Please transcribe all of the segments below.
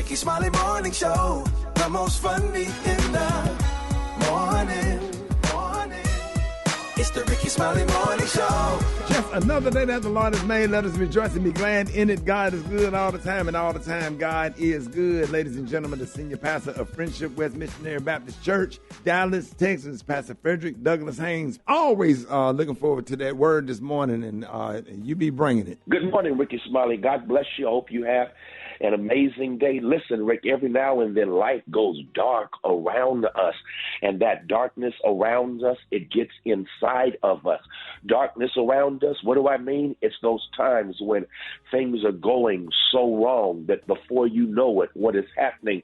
Rickey Smiley Morning Show, the most funny in the morning. It's the Rickey Smiley Morning Show. Just another day that the Lord has made. Let us rejoice and be glad in it. God is good all the time, and all the time God is good. Ladies and gentlemen, the senior pastor of Friendship West Missionary Baptist Church, Dallas, Texas, Pastor Frederick Douglass Haynes. Always looking forward to that word this morning, and you be bringing it. Good morning, Rickey Smiley. God bless you. I hope you have an amazing day. Listen, Rick, every now and then life goes dark around us, and that darkness around us, it gets inside of us. Darkness around us, what do I mean? It's those times when things are going so wrong that before you know it, what is happening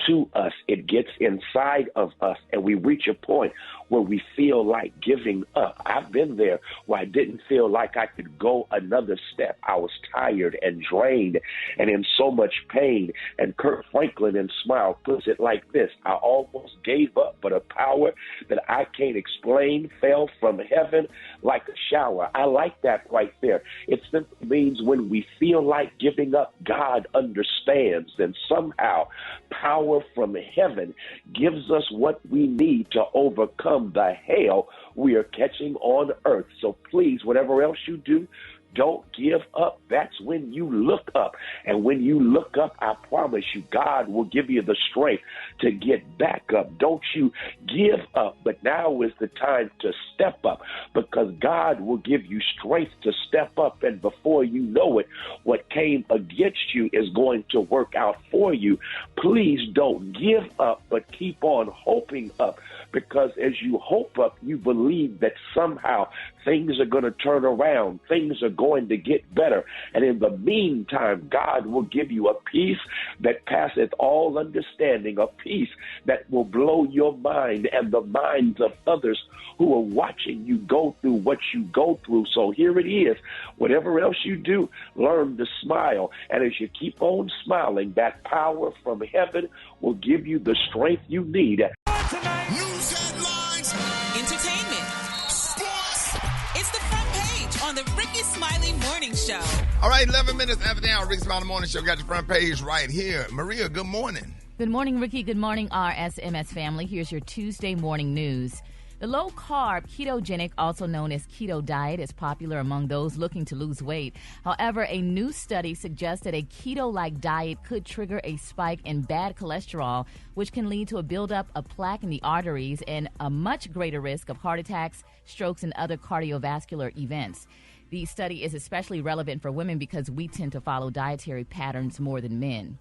to us, it gets inside of us, and we reach a point where we feel like giving up. I've been there where I didn't feel like I could go another step. I was tired and drained and in so much pain. And Kirk Franklin in Smile puts it like this: I almost gave up, but a power that I can't explain fell from heaven like a shower. I like that right there. It simply means when we feel like giving up, God understands, and somehow power from heaven gives us what we need to overcome the hell we are catching on earth. So please, whatever else you do, don't give up. That's when you look up. And when you look up, I promise you, God will give you the strength to get back up. Don't you give up. But now is the time to step up, because God will give you strength to step up. And before you know it, what came against you is going to work out for you. Please don't give up, but keep on hoping up, because as you hope up, you believe that somehow things are going to turn around. Things are going to get better. And in the meantime, God will give you a peace that passeth all understanding, a peace that will blow your mind and the minds of others who are watching you go through what you go through. So here it is. Whatever else you do, learn to smile. And as you keep on smiling, that power from heaven will give you the strength you need. News headlines, entertainment, sports. It's the front page on the Rickey Smiley Morning Show. All right, 11 minutes after the hour, Rickey Smiley Morning Show got the front page right here. Maria, good morning. Good morning, Ricky. Good morning, RSMS family. Here's your Tuesday morning news. The low-carb ketogenic, also known as keto diet, is popular among those looking to lose weight. However, a new study suggests that a keto-like diet could trigger a spike in bad cholesterol, which can lead to a buildup of plaque in the arteries and a much greater risk of heart attacks, strokes, and other cardiovascular events. The study is especially relevant for women because we tend to follow dietary patterns more than men.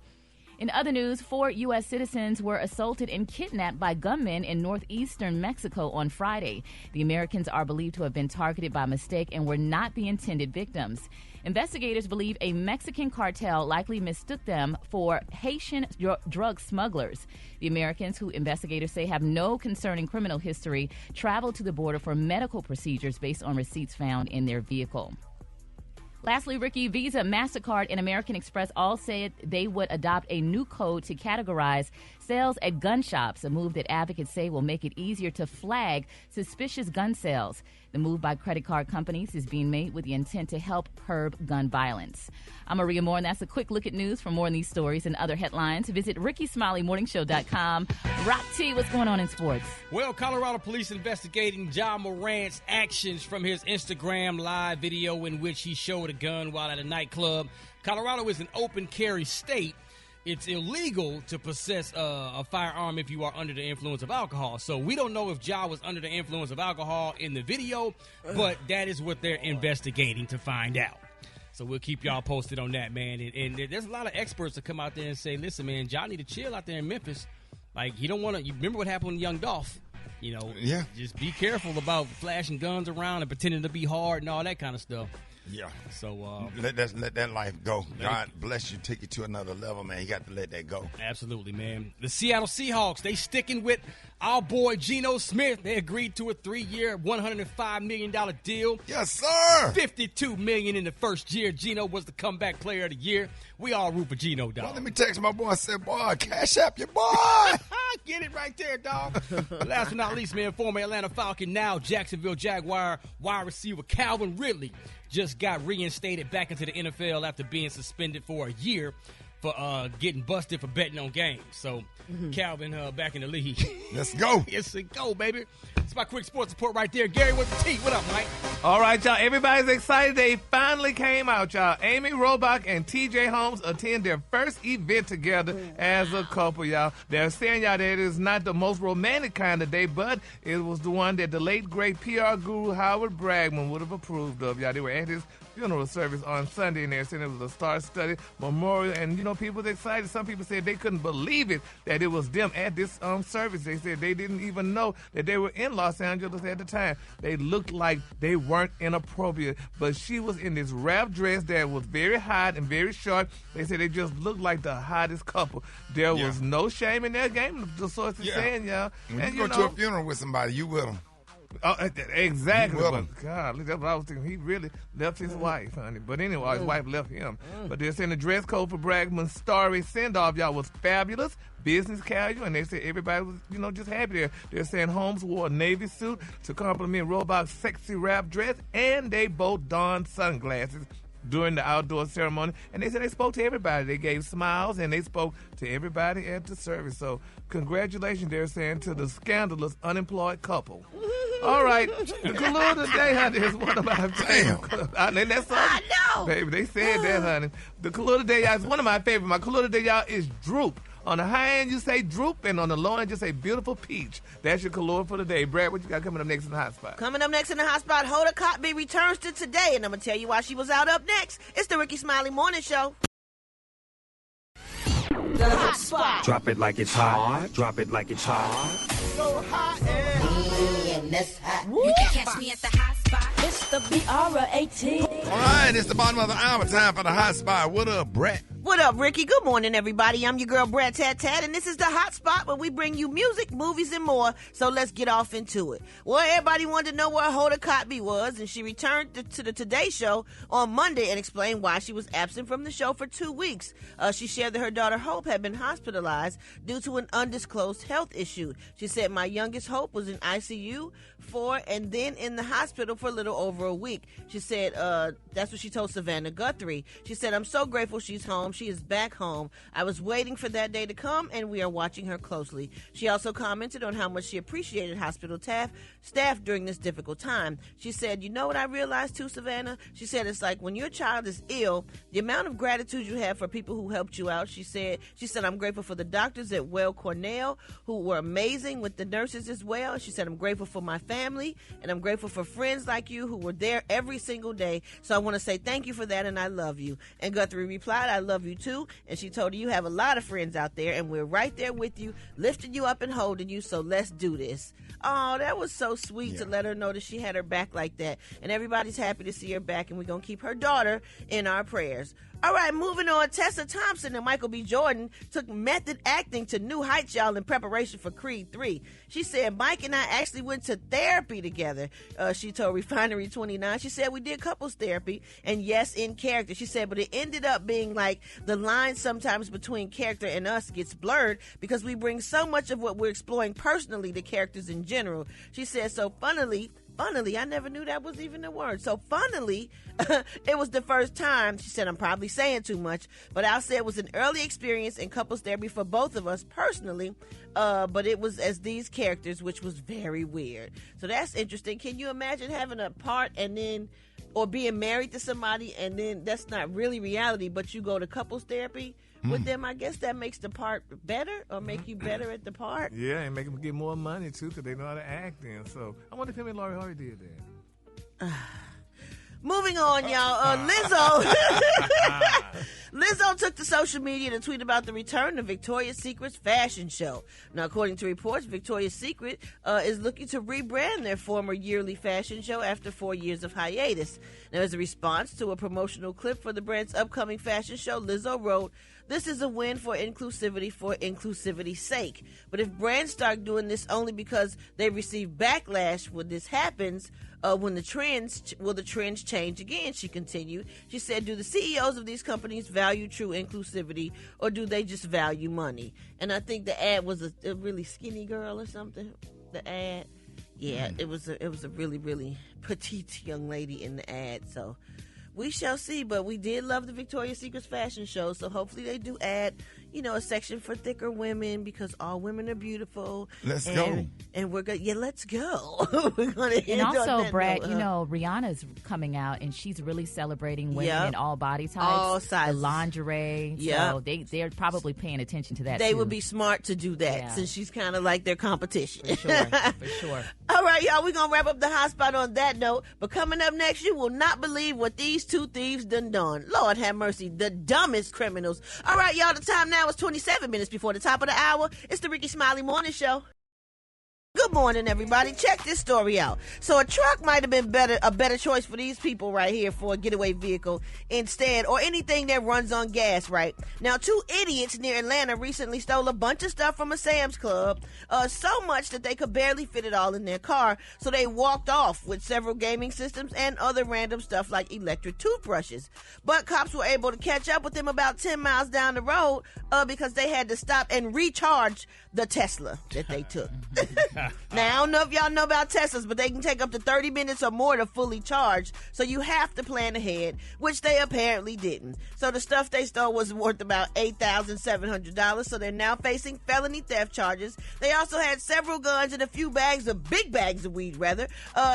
In other news, 4 U.S. citizens were assaulted and kidnapped by gunmen in northeastern Mexico on Friday. The Americans are believed to have been targeted by mistake and were not the intended victims. Investigators believe a Mexican cartel likely mistook them for Haitian drug smugglers. The Americans, who investigators say have no concerning criminal history, traveled to the border for medical procedures based on receipts found in their vehicle. Lastly, Ricky, Visa, MasterCard, and American Express all said they would adopt a new code to categorize sales at gun shops, a move that advocates say will make it easier to flag suspicious gun sales. The move by credit card companies is being made with the intent to help curb gun violence. I'm Maria Moore, and that's a quick look at news. For more on these stories and other headlines, visit RickeySmileyMorningShow.com. Rock T, what's going on in sports? Well, Colorado police investigating Ja Morant's actions from his Instagram live video in which he showed a gun while at a nightclub. Colorado is an open carry state. It's illegal to possess a firearm if you are under the influence of alcohol. So we don't know if Ja was under the influence of alcohol in the video, but that is what they're investigating to find out. So we'll keep y'all posted on that, man. And there's a lot of experts that come out there and say, listen, man, Ja need to chill out there in Memphis. Like, you don't want to – you remember what happened with Young Dolph? You know, just be careful about flashing guns around and pretending to be hard and all that kind of stuff. Yeah. So let that life go. God bless you. Take you to another level, man. You got to let that go. Absolutely, man. The Seattle Seahawks, they sticking with our boy Geno Smith. They agreed to a 3-year, $105 million deal. Yes, sir. $52 million in the first year. Geno was the comeback player of the year. We all root for Geno, dog. Well, let me text my boy and say, boy, cash up your boy. Get it right there, dog. Last but not least, man, former Atlanta Falcon, now Jacksonville Jaguar wide receiver Calvin Ridley just got reinstated back into the NFL after being suspended for a year for getting busted for betting on games. So Calvin back in the league. Let's go. Yes, it go, baby. It's my quick sports report right there. Gary with the T. What up, Mike? All right, y'all. Everybody's excited. They finally came out, y'all. Amy Robach and T.J. Holmes attend their first event together as a couple, y'all. They're saying, y'all, that it is not the most romantic kind of day, but it was the one that the late, great PR guru Howard Bragman would have approved of, y'all. They were at his funeral service on Sunday, and they're saying it was a star-studded memorial, and, you know, people were excited. Some people said they couldn't believe it, that it was them at this service. They said they didn't even know that they were in Los Angeles at the time. They looked like they weren't inappropriate, but she was in this wrap dress that was very hot and very short. They said they just looked like the hottest couple. There was no shame in their game, the sources saying, y'all. When and you go to a funeral with somebody, you with them. Oh, exactly. But, God, that's what I was thinking. He really left his wife, honey. But anyway, his wife left him. But they're saying the dress code for Bragman's starry send-off, y'all, was fabulous, business casual, and they said everybody was, you know, just happy there. They're saying Holmes wore a Navy suit to compliment Robach's sexy wrap dress, and they both donned sunglasses during the outdoor ceremony. And they said they spoke to everybody. They gave smiles, and they spoke to everybody at the service. So congratulations, they're saying, to the scandalous unemployed couple. All right, the color of the day, honey, is one of my favorite. And that's I know. Baby, they said that, honey. The color of the day, y'all, is one of my favorite. My color of the day, y'all, is droop. On the high end, you say droop, and on the low end, you say beautiful peach. That's your color for the day. Brad, what you got coming up next in the hot spot? Coming up next in the hot spot, Hoda Kotb returns to today, and I'm going to tell you why she was out up next. It's the Rickey Smiley Morning Show. The hot spot. Drop it like it's hot. Drop it like it's hot. So hot You can catch me at the hot spot. It's the BR18. All right, it's the bottom of the hour. Time for the hot spot. What up, Brett? What up, Ricky? Good morning, everybody. I'm your girl, Brad Tat Tat, and this is the Hot Spot where we bring you music, movies, and more. So let's get off into it. Well, everybody wanted to know where Hoda Kotb was, and she returned to the Today Show on Monday and explained why she was absent from the show for 2 weeks. She shared that her daughter Hope had been hospitalized due to an undisclosed health issue. She said, "My youngest Hope was in ICU for and then in the hospital for a little over a week." She said, that's what she told Savannah Guthrie. She said, "I'm so grateful she's home. She is back home. I was waiting for that day to come, and we are watching her closely." She also commented on how much she appreciated hospital staff during this difficult time. She said, "You know what I realized too, Savannah?" She said, "It's like when your child is ill, the amount of gratitude you have for people who helped you out." She said, "I'm grateful for the doctors at Weill Cornell who were amazing, with the nurses as well." She said, "I'm grateful for my family, and I'm grateful for friends like you who were there every single day. So I want to say thank you for that, and I love you." And Guthrie replied, "I love you too." And she told her, "You have a lot of friends out there, and we're right there with you, lifting you up and holding you, so let's do this." Oh, that was so sweet to let her know that she had her back like that. And everybody's happy to see her back, and we're going to keep her daughter in our prayers. All right, moving on. Tessa Thompson and Michael B. Jordan took method acting to new heights, y'all, in preparation for Creed 3. She said, "Mike and I actually went to therapy together." She told Refinery 29. She said, "We did couples therapy, and yes, in character." She said, "But it ended up being like the line sometimes between character and us gets blurred because we bring so much of what we're exploring personally to characters in general." She said, "So funnily, I never knew that was even a word. So funnily, it was the first time," she said, "I'm probably saying too much, but I'll say it was an early experience in couples therapy for both of us personally, but it was as these characters, which was very weird." So that's interesting. Can you imagine having a part and then, or being married to somebody and then that's not really reality, but you go to couples therapy with them? I guess that makes the part better, or make you better at the part. Yeah, and make them get more money, too, because they know how to act then. So I wonder if him and Laurie Harvey did that. Moving on, y'all. Lizzo took to social media to tweet about the return of Victoria's Secret's fashion show. Now, according to reports, Victoria's Secret is looking to rebrand their former yearly fashion show after 4 years of hiatus. Now, as a response to a promotional clip for the brand's upcoming fashion show, Lizzo wrote, "This is a win for inclusivity's sake. But if brands start doing this only because they receive backlash when this happens, will the trends change again?" She continued. She said, "Do the CEOs of these companies value true inclusivity, or do they just value money?" And I think the ad was a really skinny girl or something. The ad, yeah, it was a really, really petite young lady in the ad. So We shall see, but we did love the Victoria's Secret's fashion show, so hopefully they do add, a section for thicker women because all women are beautiful. Let's go. And we're good. Yeah, let's go. We're gonna and also, Brad, Rihanna's coming out and she's really celebrating women in all body types, all sizes, the lingerie. Yeah, so they're probably paying attention to that. They too. would be smart to do that since she's kind of like their competition. For sure. All right, y'all, we're gonna wrap up the hot spot on that note. But coming up next, you will not believe what these two thieves done. Lord have mercy, the dumbest criminals. All right, y'all, the time now is 27 minutes before the top of the hour. It's the Rickey Smiley Morning Show. Good morning, everybody. Check this story out. So a truck might have been a better choice for these people right here for a getaway vehicle instead, or anything that runs on gas, right? Now, two idiots near Atlanta recently stole a bunch of stuff from a Sam's Club, so much that they could barely fit it all in their car, so they walked off with several gaming systems and other random stuff like electric toothbrushes. But cops were able to catch up with them about 10 miles down the road because they had to stop and recharge the Tesla that they took. Now, I don't know if y'all know about Teslas, but they can take up to 30 minutes or more to fully charge, so you have to plan ahead, which they apparently didn't. So the stuff they stole was worth about $8,700, so they're now facing felony theft charges. They also had several guns and a few big bags of weed, rather.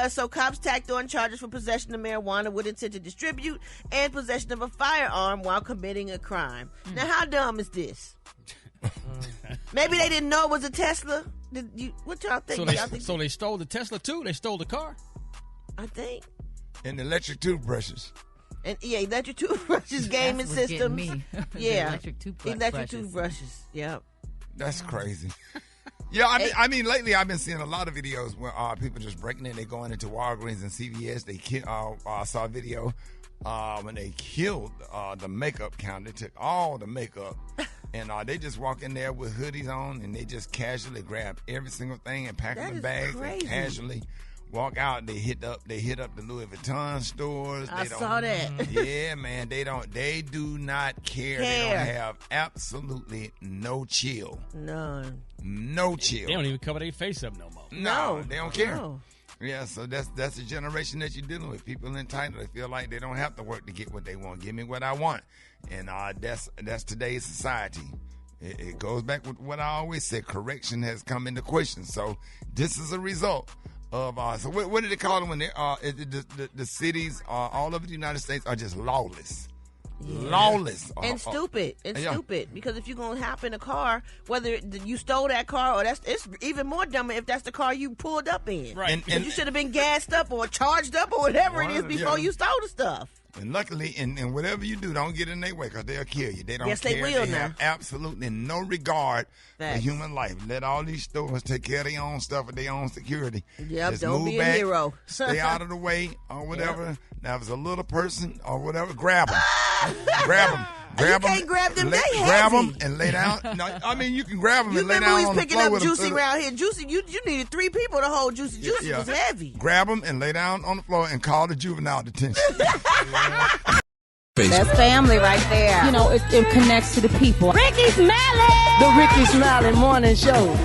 So cops tacked on charges for possession of marijuana with intent to distribute and possession of a firearm while committing a crime. Now, how dumb is this? Maybe they didn't know it was a Tesla. What y'all think? So they stole the Tesla too? They stole the car? I think. And electric toothbrushes. And electric toothbrushes, gaming systems. Me. Yeah, electric toothbrushes. Yep. That's crazy. Yeah, I mean, lately I've been seeing a lot of videos where people just breaking in. They going into Walgreens and CVS. I saw a video when they killed the makeup counter. They took all the makeup. And they just walk in there with hoodies on, and they just casually grab every single thing and pack them in bags and casually walk out. They hit up the Louis Vuitton stores. I saw that. Yeah, man, they do not care. They don't have absolutely no chill. None. No chill. They don't even cover their face up no more. No, they don't care. No. Yeah, so that's the generation that you're dealing with. People entitled. They feel like they don't have to work to get what they want. Give me what I want. And that's today's society. It goes back with what I always said. Correction has come into question. So this is a result of so what did they call them when they the cities all over the United States are just lawless. Yeah. Lawless and stupid stupid, because if you're gonna hop in a car, whether you stole that car or it's even more dumber if that's the car you pulled up in, right? And you should have been gassed up or charged up or whatever it is before you stole the stuff. And luckily, and whatever you do, don't get in their way because they'll kill you. They don't care. They will they now. have absolutely no regard for human life. Let all these stores take care of their own stuff with their own security. Yep, just don't move be back, a hero. Stay out of the way or whatever. Yep. Now, if it's a little person or whatever, grab them. Grab them. You can't grab them. They heavy. Grab them and lay down. No, I mean, you can grab them and lay down on the floor. You remember we was picking up Juicy around here. Juicy, you needed 3 people to hold Juicy. Juicy was heavy. Grab them and lay down on the floor and call the juvenile detention. That's family right there. You know, it connects to the people. Rickey Smiley! The Rickey Smiley Morning Show.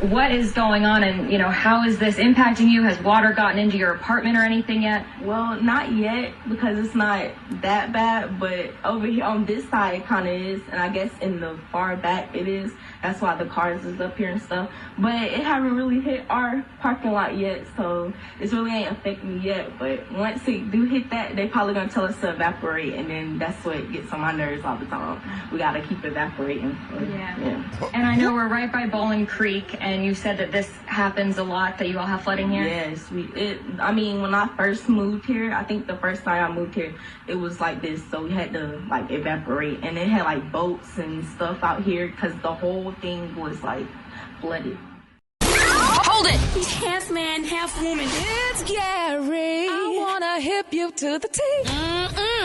What is going on, and, how is this impacting you? Has water gotten into your apartment or anything yet? Well, not yet, because it's not that bad, but over here on this side it kind of is, and I guess in the far back it is. That's why the cars is up here and stuff. But it haven't really hit our parking lot yet, so it really ain't affecting me yet. But once it do hit that, they probably gonna tell us to evaporate, and then that's what gets on my nerves all the time. We gotta keep evaporating. Yeah. And I know we're right by Bowling Creek, and you said that this happens a lot, that you all have flooding here? Yes. When I first moved here, I think the first time I moved here, it was like this, so we had to evaporate, and it had boats and stuff out here because the whole thing was flooded. Hold it! He's half man, half woman. It's Gary. I wanna hip you to the T.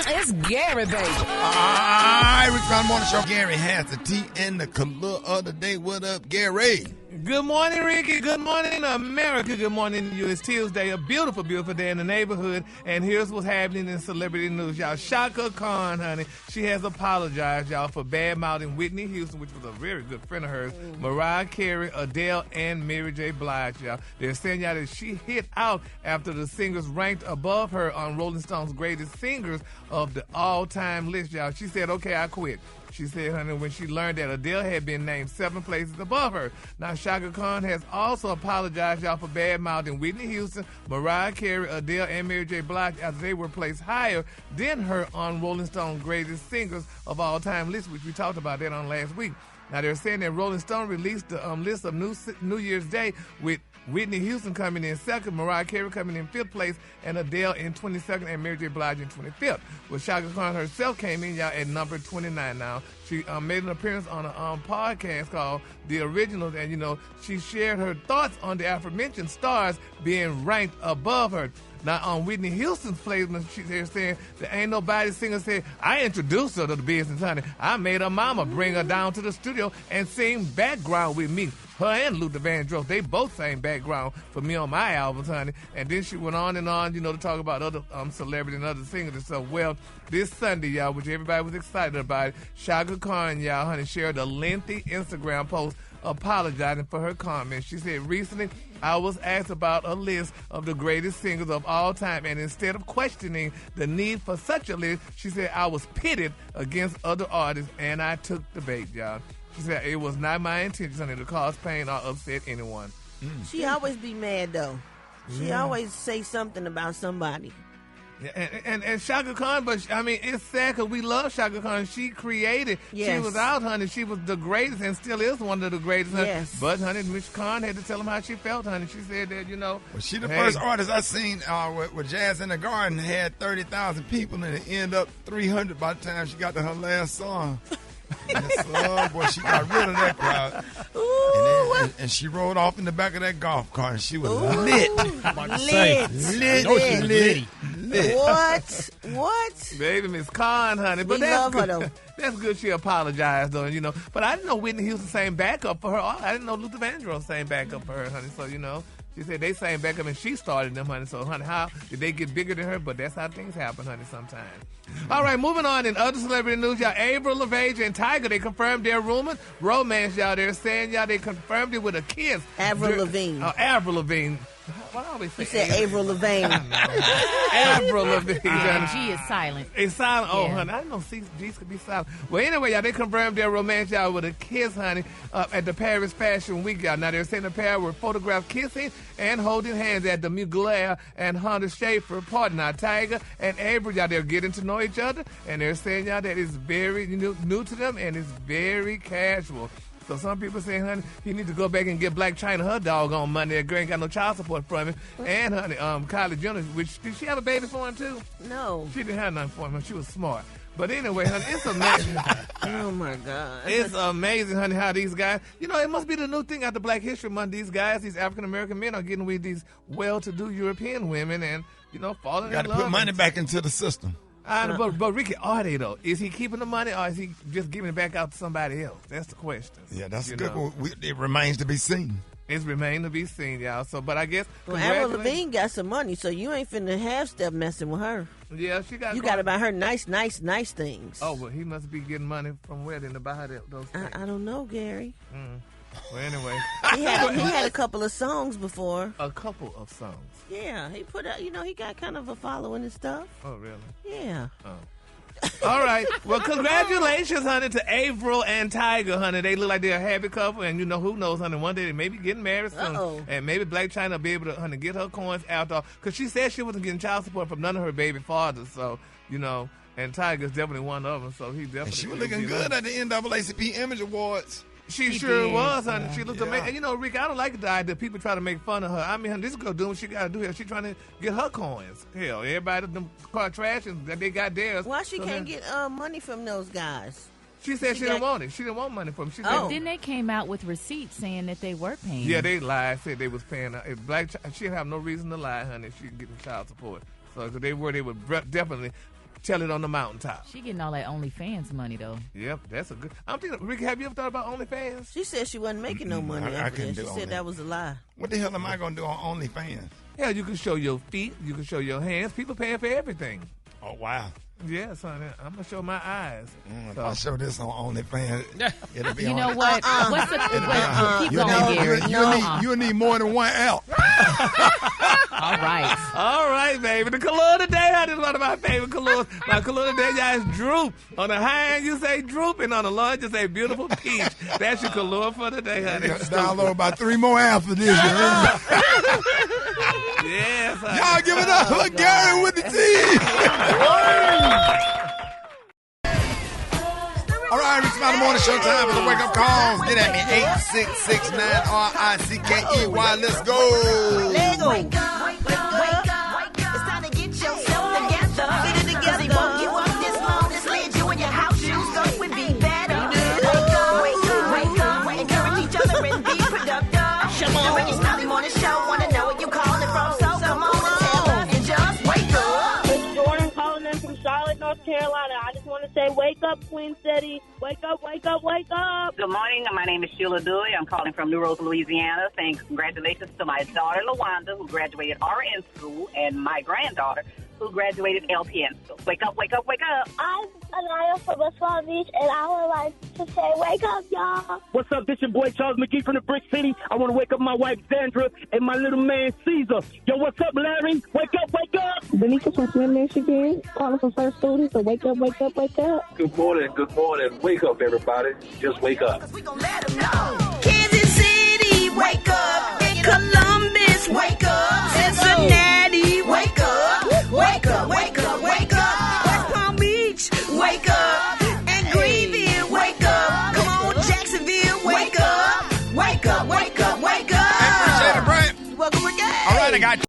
It's Gary, baby. Rickey Smiley Morning Show. Gary has the tea and the color of the day. What up, Gary? Good morning, Ricky. Good morning, America. Good morning to you. It's Tuesday, a beautiful, beautiful day in the neighborhood. And here's what's happening in celebrity news, y'all. Shaka Khan, honey, she has apologized, y'all, for bad-mouthing Whitney Houston, which was a very good friend of hers, Mariah Carey, Adele, and Mary J. Blige, y'all. They're saying, y'all, that she hit out after the singers ranked above her on Rolling Stone's greatest singers of the all-time list, y'all. She said, okay, I quit. She said, honey, when she learned that Adele had been named 7 places above her. Now, Shaka Khan has also apologized, y'all, for bad-mouthing Whitney Houston, Mariah Carey, Adele, and Mary J. Blige as they were placed higher than her on Rolling Stone's greatest singers of all time list, which we talked about that on last week. Now, they're saying that Rolling Stone released the list of New Year's Day with Whitney Houston coming in second, Mariah Carey coming in 5th place, and Adele in 22nd, and Mary J. Blige in 25th. Well, Shaka Khan herself came in, y'all, at number 29 now. She made an appearance on a podcast called The Originals, and, you know, she shared her thoughts on the aforementioned stars being ranked above her. Now, on Whitney Houston's placement, they're saying that ain't nobody singer said, I introduced her to the business, honey. I made her mama bring her down to the studio and sing background with me. Her and Luther Vandross, they both sang background for me on my albums, honey. And then she went on and on, you know, to talk about other celebrities and other singers and stuff. Well, this Sunday, y'all, which everybody was excited about, Shaka Khan, y'all, honey, shared a lengthy Instagram post apologizing for her comments. She said, recently, I was asked about a list of the greatest singers of all time, and instead of questioning the need for such a list, she said, I was pitted against other artists, and I took the bait, y'all. She said, it was not my intention, honey, to cause pain or upset anyone. She always be mad, though. She always say something about somebody. Yeah, and Shaka Khan, but I mean, it's sad because we love Shaka Khan. She created. Yes. She was out, honey. She was the greatest and still is one of the greatest. Honey. Yes. But, honey, Miss Khan had to tell him how she felt, honey. She said that, you know. Well, she the first artist I seen with Jazz in the Garden had 30,000 people, and it ended up 300 by the time she got to her last song. Oh, boy, she got rid of that crowd. And she rode off in the back of that golf cart, and she was lit. Lit. What? Baby, Miss Khan, honey. But We love good. her, though. That's good she apologized, though, you know. But I didn't know Whitney Houston sang backup for her. I didn't know Luther Vandross sang backup for her, honey. So, you know, she said they sang backup and she started them, honey. So, honey, how did they get bigger than her? But that's how things happen, honey, sometimes. All right, moving on in other celebrity news, y'all. Avril Lavigne and Tiger, they confirmed their rumored romance, y'all. They're saying, y'all, they confirmed it with a kiss. Avril Lavigne. Avril Lavigne. Why do I always say You said Avril Lavigne. Avril Lavigne. G is silent. It's silent. Oh, Yeah. honey, I didn't know G's could be silent. Well, anyway, y'all, they confirmed their romance, y'all, with a kiss, honey, at the Paris Fashion Week, y'all. Now, they're saying the pair were photographed kissing and holding hands at the Mugler and Hunter Schafer party. Now, Tiger and Avril, y'all, they're getting to know each other, and they're saying, y'all, that it's very new to them, and it's very casual. So some people saying, honey, he need to go back and get Black China her dog on Monday. That girl ain't got no child support from him. And, honey, Kylie Jenner, which, did she have a baby for him, too? No. She didn't have nothing for him. She was smart. But anyway, honey, it's amazing. Oh, my God. It's amazing, honey, how these guys, you know, it must be the new thing after Black History Month. These guys, these African-American men are getting with these well-to-do European women and, you know, falling in love. Got to put money back into the system. But Ricky, are they, though? Is he keeping the money or is he just giving it back out to somebody else? That's the question. Yeah, that's a good one. It remains to be seen. It's remained to be seen, y'all. So, but I guess, Well, Avril Lavigne got some money, so you ain't finna have step messing with her. Yeah, she got. You got to buy her nice things. Oh, well, he must be getting money from where then to buy her those things. I don't know, Gary. Well, anyway. He had a couple of songs before. A couple of songs. Yeah, he put out, you know, he got kind of a following and stuff. Oh, really? Yeah. Oh. All right. Well, congratulations, honey, to Avril and Tiger, honey. They look like they're a happy couple, and you know, who knows, honey, one day they may be getting married soon. And maybe Black China will be able to, honey, get her coins out. Because she said she wasn't getting child support from none of her baby fathers. So, you know, and Tiger's definitely one of them. So he definitely. And she was looking good at the NAACP Image Awards. She sure was, honey. She looked amazing. And you know, Rick, I don't like the idea people try to make fun of her. I mean, honey, this girl doing what she got to do here. She trying to get her coins. Hell, everybody, them car trash and that they got theirs. Why she can't get money from those guys? She said she didn't want it. She didn't want money from them. She But then they came out with receipts saying that they were paying. Yeah, they lied. Said they was paying her. If she didn't have no reason to lie, honey. She getting child support. So if they were, they would definitely tell it on the mountaintop. She getting all that OnlyFans money, though. Yep, that's a good. I'm thinking, Ricky, have you ever thought about OnlyFans? She said she wasn't making no money I after couldn't that. do She said OnlyFans. that was a lie. What the hell am I going to do on OnlyFans? Yeah, you can show your feet. You can show your hands. People paying for everything. Oh, wow. Yeah, son, I'm going to show my eyes. If I show this on OnlyFans, it'll be You on know what? What's the keep You'll going, Gary. you'll need more than one L. All right. All right, baby. The color today, that is one of my favorite colors. My color today, y'all, is droop. On the high end, you say droop, and on the low end, you say beautiful peach. That's your color for today, honey. Download about 3 more apps for this. Yes. Y'all give it up for Gary with the T. All right, Rickey Smiley Morning Show time for the wake-up calls. Get at me, 866-9-RICKEY. Let's go. Let's go. Wake up, wake up, wake up. It's time to get yourself together. Get it together. It woke you up this long, this led you in your house shoes, so it would be better. Wake up, wake up, wake up. Encourage each other and be productive. The Rickey Smiley Morning Show, wanna know where you calling from, so come on and tell us and just wake up. It's Jordan calling in from Charlotte, North Carolina. I just want to say, wake up, Queen City. Wake up, wake up, wake up. Good morning. My name is Sheila Dewey. I'm calling from New Rose, Louisiana, saying congratulations to my daughter, LaWanda, who graduated RN school, and my granddaughter, who graduated LPN school. Wake up, wake up, wake up. I'm Anaya from West Palm Beach, and I would like to say, wake up, y'all. What's up? This your boy Charles McGee from the Brick City. I want to wake up my wife, Sandra, and my little man, Caesar. Yo, what's up, Larry? Wake up, wake up. Benisha from Flint, Michigan, calling from First Student, so wake up, wake up, wake up. Good morning, good morning. Wake up, everybody. Just wake up. Kansas City, wake up. In Columbus, wake up. Cincinnati, wake up. Wake up, wake up, wake up. West Palm Beach, wake up. And Greenville, wake up. Come on, Jacksonville, wake up. Wake up, wake up, wake up. Appreciate it, Brent. Welcome again. All right, I got you.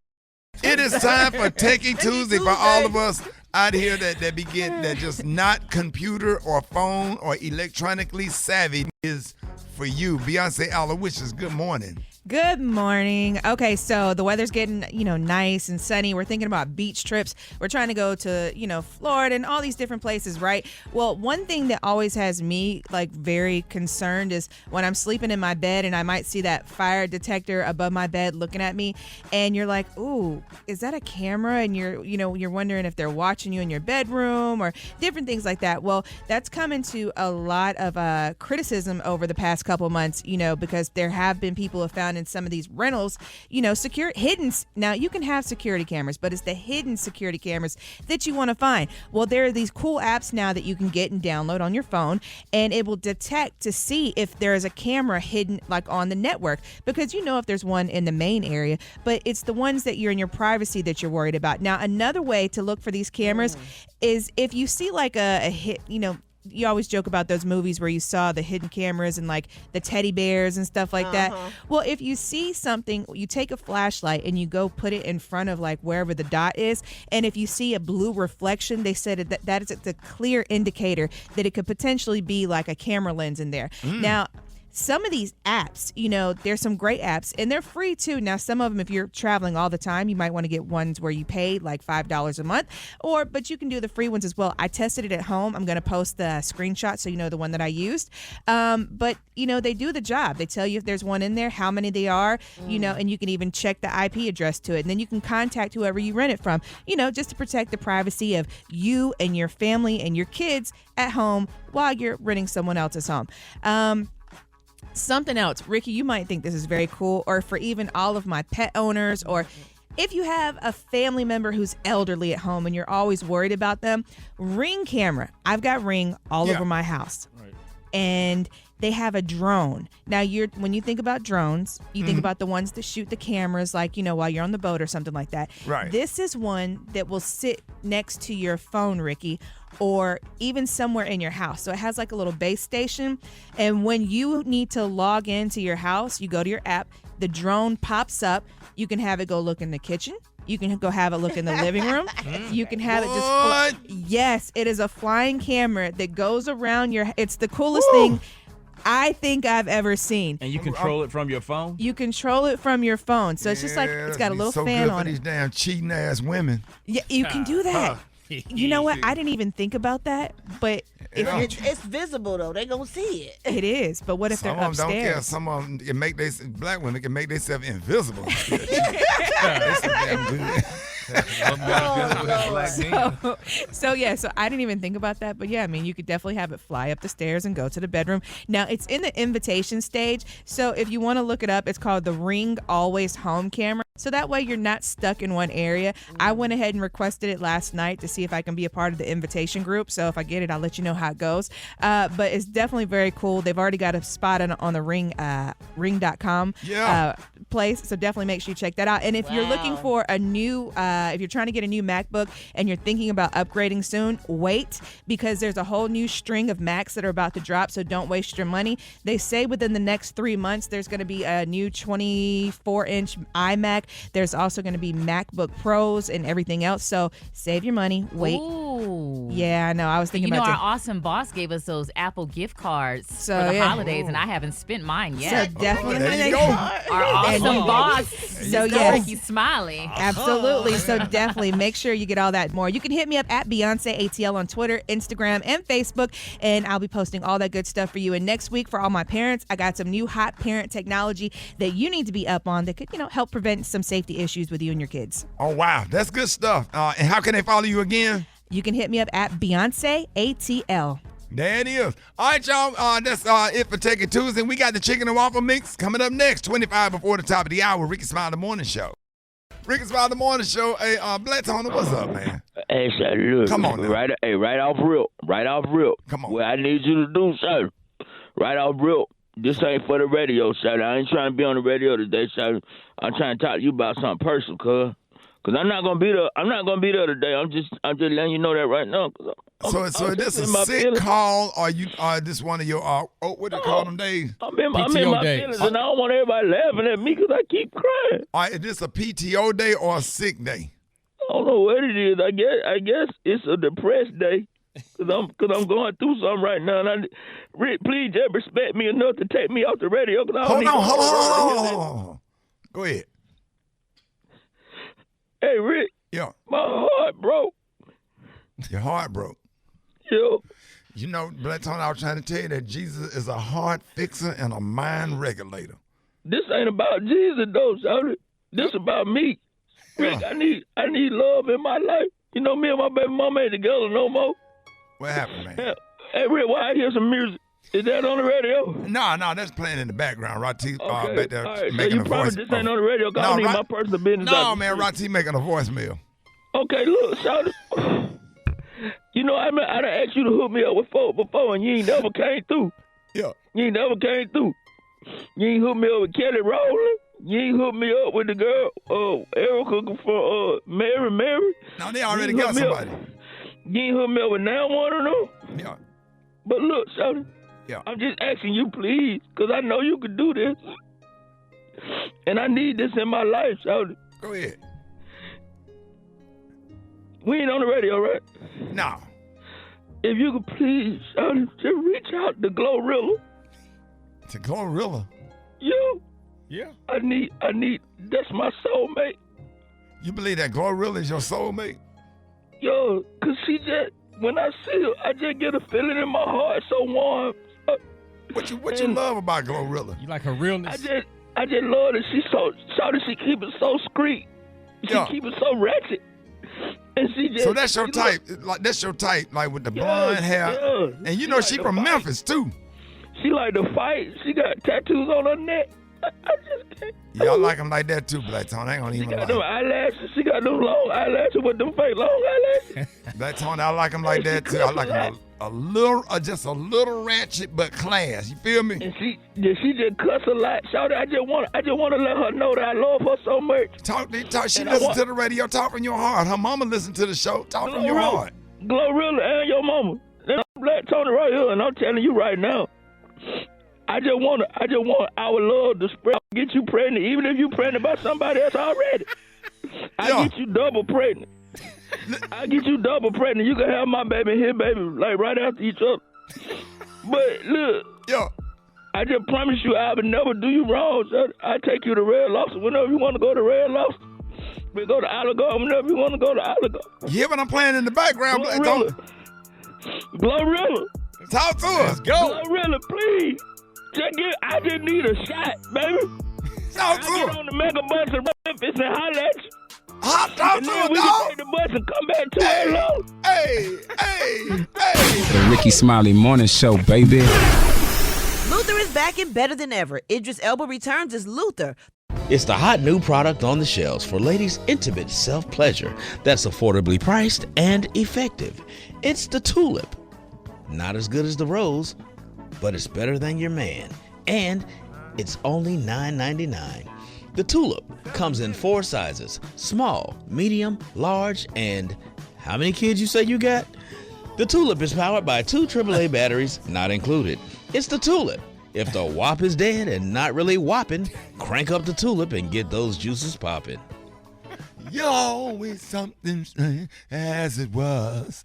It is time for Techie Tuesday for all of us out here that just not computer or phone or electronically savvy is for you. Beyonce Aloysius, good morning. Good morning. Okay, so the weather's getting, nice and sunny. We're thinking about beach trips. We're trying to go to, Florida and all these different places, right? Well, one thing that always has me very concerned is when I'm sleeping in my bed and I might see that fire detector above my bed looking at me, and you're like, "Ooh, is that a camera?" And you're wondering if they're watching you in your bedroom or different things like that. Well, that's come into a lot of criticism over the past couple months, because there have been people who have found in some of these rentals, hidden. Now, you can have security cameras, but it's the hidden security cameras that you want to find. Well, there are these cool apps now that you can get and download on your phone, and it will detect to see if there is a camera hidden on the network, because if there's one in the main area, but it's the ones that you're in your privacy that you're worried about. Now, another way to look for these cameras is if you see a hit, you always joke about those movies where you saw the hidden cameras and the teddy bears and stuff like that. Well, if you see something, you take a flashlight and you go put it in front of wherever the dot is. And if you see a blue reflection, they said that is a clear indicator that it could potentially be a camera lens in there. Now, some of these apps, there's some great apps, and they're free too. Now, some of them, if you're traveling all the time, you might want to get ones where you pay $5 a month, but you can do the free ones as well. I tested it at home. I'm going to post the screenshot so the one that I used. But they do the job. They tell you if there's one in there, how many they are, and you can even check the IP address to it. And then you can contact whoever you rent it from, just to protect the privacy of you and your family and your kids at home while you're renting someone else's home. Something else, Ricky, you might think this is very cool, or for even all of my pet owners, or if you have a family member who's elderly at home and you're always worried about them, Ring camera. I've got Ring all over my house. Right. And they have a drone. Now, when you think about drones, you think about the ones that shoot the cameras, while you're on the boat or something like that. Right. This is one that will sit next to your phone, Ricky, or even somewhere in your house. So it has a little base station. And when you need to log into your house, you go to your app, the drone pops up. You can have it go look in the kitchen. You can go have a look in the living room. You can have it just... Yes, it is a flying camera that goes around it's the coolest thing I think I've ever seen. And you control it from your phone? You control it from your phone. So it's just it's got a little fan on it. So good for these damn cheating ass women. Yeah, you can do that. You know what? I didn't even think about that, but if it's visible though, they gonna see it. It is, but what if Some they're of them upstairs? don't care. Some of them can make black women can make themselves invisible. So I didn't even think about that, but yeah, I mean, you could definitely have it fly up the stairs and go to the bedroom. Now, it's in the invitation stage, so if you want to look it up, it's called the Ring Always Home Camera. So that way you're not stuck in one area. I went ahead and requested it last night to see if I can be a part of the invitation group. So if I get it, I'll let you know how it goes. But it's definitely very cool. They've already got a spot on the ring.com place. So definitely make sure you check that out. And if you're looking for a new, if you're trying to get a new MacBook and you're thinking about upgrading soon, wait, because there's a whole new string of Macs that are about to drop. So don't waste your money. They say within the next 3 months, there's going to be a new 24-inch iMac. There's also going to be MacBook Pros and everything else. So save your money. Wait. Ooh. Yeah, I know. I was thinking about our awesome boss gave us those Apple gift cards for the holidays, and I haven't spent mine yet. So definitely. There you go. Our awesome boss. So yes. Rickey Smiley. Absolutely. So definitely make sure you get all that more. You can hit me up at Beyonce ATL on Twitter, Instagram, and Facebook, and I'll be posting all that good stuff for you. And next week, for all my parents, I got some new hot parent technology that you need to be up on that could, help prevent some safety issues with you and your kids. Oh, wow. That's good stuff. And how can they follow you again? You can hit me up at Beyonce ATL. There it is. All right, y'all. That's it for Take It Tuesday. We got the chicken and waffle mix coming up next, 25 before the top of the hour. Rickey Smiley Morning Show. Rickey Smiley Morning Show. Hey, Black Tony, what's up, man? Hey, sir, look. Come on now. Right off rip. Come on. What I need you to do, sir, right off rip. This ain't for the radio, sir. I ain't trying to be on the radio today, sir. I'm trying to talk to you about something personal, cuz I'm not gonna be there. I'm not gonna be there today. I'm just letting you know that right now. So this is a sick call, or this one of your what do you call them days? I'm in my feelings, and I don't want everybody laughing at me because I keep crying. All right, is this a PTO day or a sick day? I don't know what it is. I guess it's a depressed day. Cause I'm going through something right now, and Rick, please just respect me enough to take me off the radio. Hold on. Go ahead. Hey, Rick. Yeah. My heart broke. Your heart broke. Yeah. You know, Black Tony, I was trying to tell you that Jesus is a heart fixer and a mind regulator. This ain't about Jesus, though, Shawty. This about me. Rick, I need love in my life. You know, me and my baby mama ain't together no more. What happened, man? Hey, Rick, why I hear some music? Is that on the radio? No, that's playing in the background. Rati back there right, making so a voice. This ain't on the radio. I don't need my personal business. No, man, Rati making a voicemail. Okay, look, Shawty. You know, I done asked you to hook me up with folk before, and you ain't never came through. Yeah. You ain't never came through. You ain't hooked me up with Kelly Rowland. You ain't hooked me up with the girl, Erica from Mary. No, they already got somebody. You ain't hooked me up with now one of them? Yeah. But look, Shawty. Yeah. I'm just asking you, please, because I know you can do this. And I need this in my life, Shawty. Go ahead. We ain't on the radio, right? No. If you could please, Shawty, just reach out to Glorilla. To Glorilla? Yeah. I need, that's my soulmate. You believe that Glorilla is your soulmate? Yo, because she just, when I see her, I just get a feeling in my heart so warm. What you love about Glorilla? You like her realness? I just love that she keep it so discreet. She keep it so ratchet. And she just, so that's your type. That's your type, like with the blonde hair. Yeah. And you know she from Memphis too. She like to fight. She got tattoos on her neck. I just can't. Yeah, I like them like that too, Black Tony. I ain't gonna even lie. She got them eyelashes. She got them long eyelashes with them fake long eyelashes. Black Tony, I like them like that too. I like them a little, just a little ratchet but class. You feel me? And she just cuss a lot. Shawty, I just want to let her know that I love her so much. Talk. She listen to the radio. Talk from your heart. Her mama listen to the show. Talk from your heart. Glorilla and your mama. And I'm Black Tony right here, and I'm telling you right now. I just want our love to spread. I'll get you pregnant, even if you pregnant by somebody else already. I get you double pregnant. You can have my baby and his baby like right after each other. But look, I just promise you I would never do you wrong. So I take you to Red Lobster whenever you want to go to Red Lobster. We go to Allegor whenever you want to go to Allegor. Yeah, but I'm playing in the background. Glorilla. Talk to us. Go. Glorilla, please. I just need a shot, baby. Talk to us. Get on the mega bus and Memphis and holler at you. Talk to us, we dog. can take the bus and come back to hello. Hey. The Rickey Smiley Morning Show, baby. Luther is back and better than ever. Idris Elba returns as Luther. It's the hot new product on the shelves for ladies' intimate self-pleasure that's affordably priced and effective. It's the Tulip. Not as good as the Rose, but it's better than your man. And it's only $9.99. The Tulip comes in 4 sizes: small, medium, large, and how many kids you say you got? The Tulip is powered by 2 AAA batteries, not included. It's the Tulip. If the wop is dead and not really whopping, crank up the Tulip and get those juices popping. You're always something strange as it was.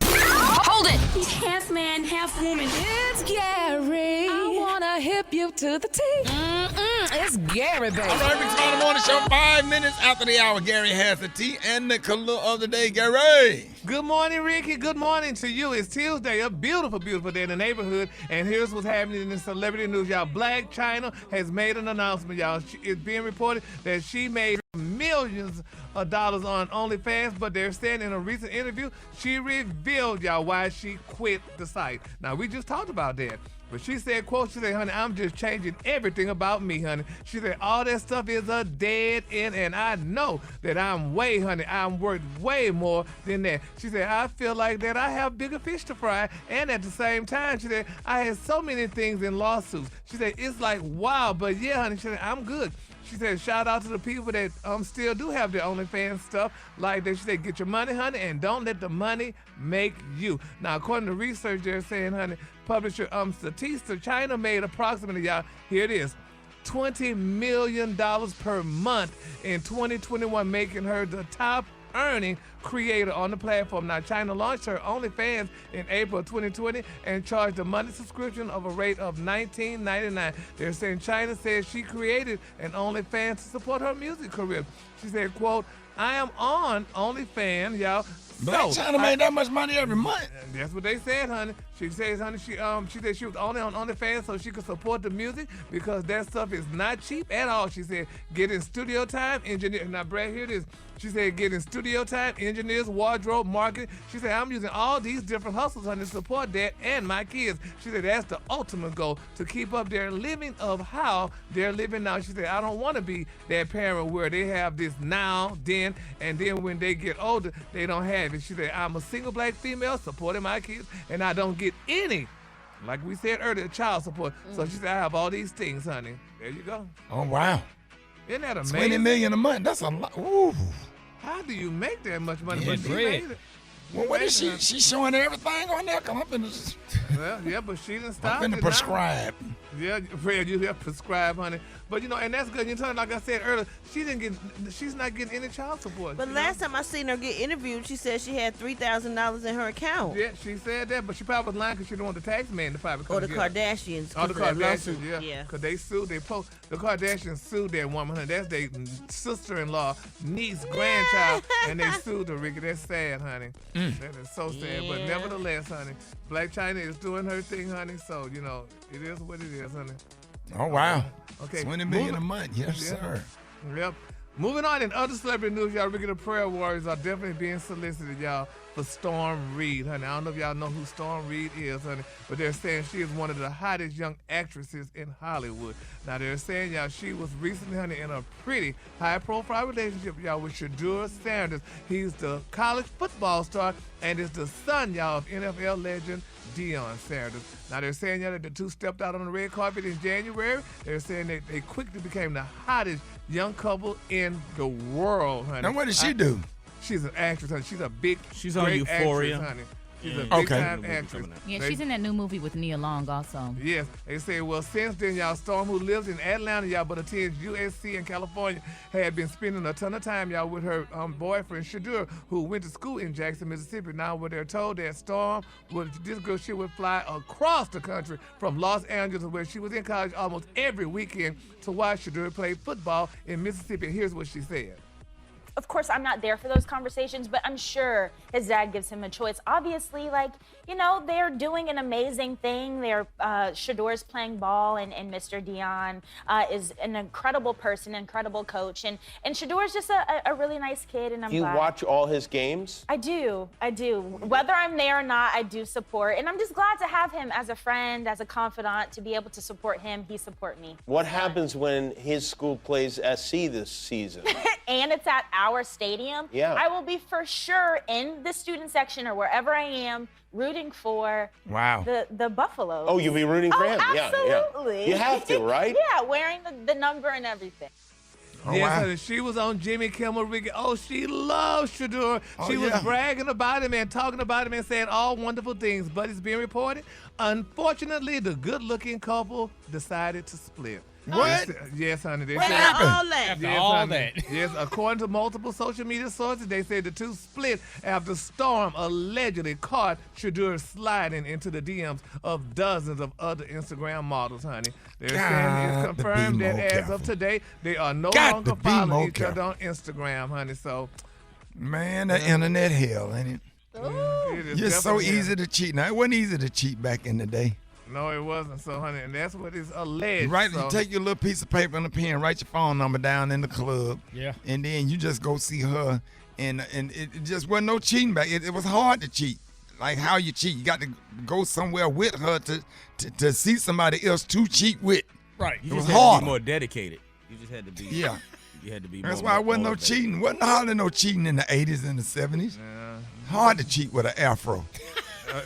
Hold it! He's half man, half woman. It's Gary. I wanna hip you to the T. It's Gary, baby. All right, Rickey Smiley Morning Show, 5 minutes after the hour. Gary has the tea and the color of the day. Gary. Good morning, Ricky. Good morning to you. It's Tuesday, a beautiful, beautiful day in the neighborhood. And here's what's happening in the celebrity news, y'all. Black China has made an announcement, y'all. It's being reported that she made millions of dollars on OnlyFans, but they're saying in a recent interview, she revealed, y'all, why she quit the site. Now, we just talked about that. But she said, quote, she said, honey, I'm just changing everything about me, honey. She said, all that stuff is a dead end, and I know that I'm worth way more than that. She said, I feel like that I have bigger fish to fry, and at the same time, she said, I had so many things in lawsuits. She said, it's like, wow, but yeah, honey, she said, I'm good. She said, shout out to the people that still do have their OnlyFans stuff like that. She said, get your money, honey, and don't let the money make you. Now, according to research, they're saying, honey, publisher Statista, China made approximately, y'all, here it is, $20 million per month in 2021, making her the top earning creator on the platform. Now, China launched her OnlyFans in April 2020 and charged a monthly subscription of a rate of $19.99. They're saying China says she created an OnlyFans to support her music career. She said, quote, I am on OnlyFans, y'all. Black China made that much money every month. That's what they said, honey. She says, honey, she said she was only on OnlyFans so she could support the music because that stuff is not cheap at all. She said, getting studio time, engineer. Now, Brad, here it is. She said, getting studio time, engineers, wardrobe, marketing. She said, I'm using all these different hustles, honey, to support that and my kids. She said, that's the ultimate goal, to keep up their living of how they're living now. She said, I don't want to be that parent where they have this now, then, and then when they get older, they don't have it. She said, I'm a single black female supporting my kids, and I don't get any, like we said earlier, child support. So she said, I have all these things, honey. There you go. Oh, wow. Isn't that amazing? $20 million a month. That's a lot. Ooh. How do you make that much money? Yeah, But she made it. Well, what is she? She's showing everything on there. Come up in the. Well, yeah, but she didn't stop. I'm finna prescribe. Yeah, Fred, you have prescribe, honey. But you know, and that's good. You know, like I said earlier, she's not getting any child support. But last time I seen her get interviewed, she said she had $3,000 in her account. Yeah, she said that, but she probably was lying because she didn't want the tax man to probably come Or the get her. Kardashians. Oh, the Kardashians, yeah. Because they sued, the Kardashians sued that woman, honey. That's their sister-in-law, niece, grandchild, and they sued her, Ricky. That's sad, honey. That is so sad. But nevertheless, honey, Black China is doing her thing, honey. So, you know, it is what it is, honey. Oh, wow. Okay. $20 million a month. Yes, sir. Yep. Moving on in other celebrity news, y'all, Ricky, the prayer warriors are definitely being solicited, y'all, for Storm Reid, honey. I don't know if y'all know who Storm Reid is, honey, but they're saying she is one of the hottest young actresses in Hollywood. Now, they're saying, y'all, she was recently, honey, in a pretty high-profile relationship, y'all, with Shadur Sanders. He's the college football star and is the son, y'all, of NFL legend Deion Sanders. Now, they're saying, y'all, that the two stepped out on the red carpet in January. They're saying that they quickly became the hottest young couple in the world, honey. Now, what did she do? She's an actress, honey. She's a big, She's on great Euphoria. actress, honey. She's a Okay. big-time actress. Yeah, she's in that new movie with Nia Long also. Yes, they say, well, since then, y'all, Storm, who lives in Atlanta, y'all, but attends USC in California, had been spending a ton of time, y'all, with her boyfriend, Shadur, who went to school in Jackson, Mississippi. Now, when they're told that Storm, this girl, she would fly across the country from Los Angeles, where she was in college almost every weekend, to watch Shadur play football in Mississippi. Here's what she said. of course, I'm not there for those conversations, but I'm sure his dad gives him a choice. Obviously, like, they're doing an amazing thing. Shador's playing ball, and Mr. Dion is an incredible person, incredible coach, and Shador's just a really nice kid, and I'm glad. You watch all his games? I do. Whether I'm there or not, I do support, and I'm just glad to have him as a friend, as a confidant, to be able to support him. He support me. What happens when his school plays SC this season? And it's at our stadium. Yeah. I will be for sure in the student section or wherever I am rooting for the Buffaloes. Oh, you'll be rooting for him? Absolutely. Yeah. You have to, right? Yeah, wearing the number and everything. Yes, she was on Jimmy Kimmel. Rickey. Oh, she loves Shador. She was bragging about him and talking about him and saying all wonderful things. But it's being reported, unfortunately, the good-looking couple decided to split. What? Yes, honey. What happened? After all that. Yes, according to multiple social media sources, they said the two split after Storm allegedly caught Shador sliding into the DMs of dozens of other Instagram models, honey. They're saying it's confirmed that as of today, they are no longer following each other on Instagram, honey. So, man, the internet hell, ain't it? It's so easy to cheat. Now, it wasn't easy to cheat back in the day. No, it wasn't. So, honey, and that's what is alleged. Right, you take your little piece of paper and a pen, write your phone number down in the club. Yeah. And then you just go see her, and it just wasn't no cheating back. It was hard to cheat. Like how you cheat, you got to go somewhere with her to see somebody else to cheat with. Right. It was hard. To be more dedicated. You just had to be. Yeah. You had to be. That's more, why it wasn't more no cheating. Wasn't hardly no cheating in the 80s and the 70s. Yeah. Hard to cheat with an afro.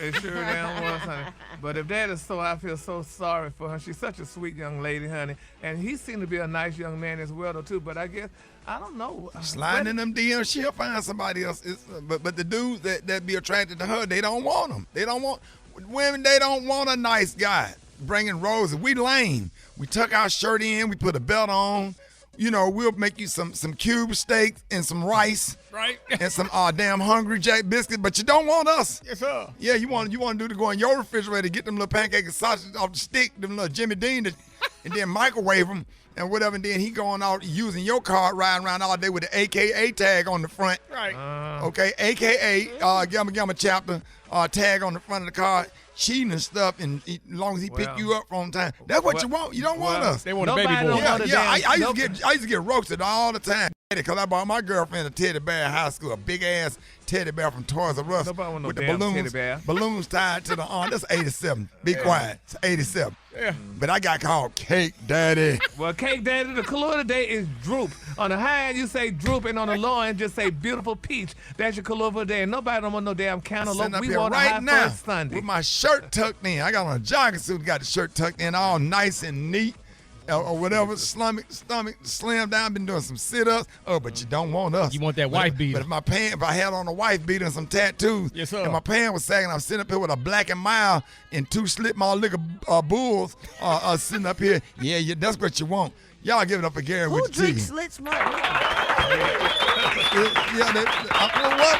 It sure damn was, honey. But if that is so, I feel so sorry for her. She's such a sweet young lady, honey. And he seemed to be a nice young man as well, though, too. But I guess, I don't know. Sliding in them DMs, she'll find somebody else. But the dudes that be attracted to her, they don't want them. They don't want women. They don't want a nice guy bringing roses. We lame. We tuck our shirt in. We put a belt on. We'll make you some cube steaks and some rice. Right. And some damn Hungry Jack biscuits, but you don't want us. Yes, sir. Yeah, you want to do to go in your refrigerator, get them little pancake and sausage off the stick, them little Jimmy Dean, and then microwave them and whatever. And then he going out using your car, riding around all day with the AKA tag on the front. Right. Okay, AKA Gamma chapter tag on the front of the car. Cheating and stuff, and as long as he pick you up on time, that's what you want. You don't want us. They want a baby boy. I used to get roasted all the time because I bought my girlfriend a teddy bear in high school, a big ass teddy bear from Toys R Us with the balloons tied to the arm. That's 87. Be quiet. It's 87. Yeah. But I got called Cake Daddy. Well, Cake Daddy, the color today is droop. On the high end, you say droop, and on the low end, just say beautiful peach. That's your color for the day. And nobody don't want no damn cantaloupe. We want right a high now first Sunday. with my shirt tucked in. I got on a jogging suit, got the shirt tucked in, all nice and neat. Or whatever, stomach slim down, been doing some sit-ups. Oh, but you don't want us. You want that wife beater. But if I had on a wife beater and some tattoos, yes, sir. And my pants was sagging, I'm sitting up here with a Black and Mild and 2 slip mall liquor bulls sitting up here. Yeah, that's what you want. Y'all give it up for Gary Who with the drinks tea. Slits Malt?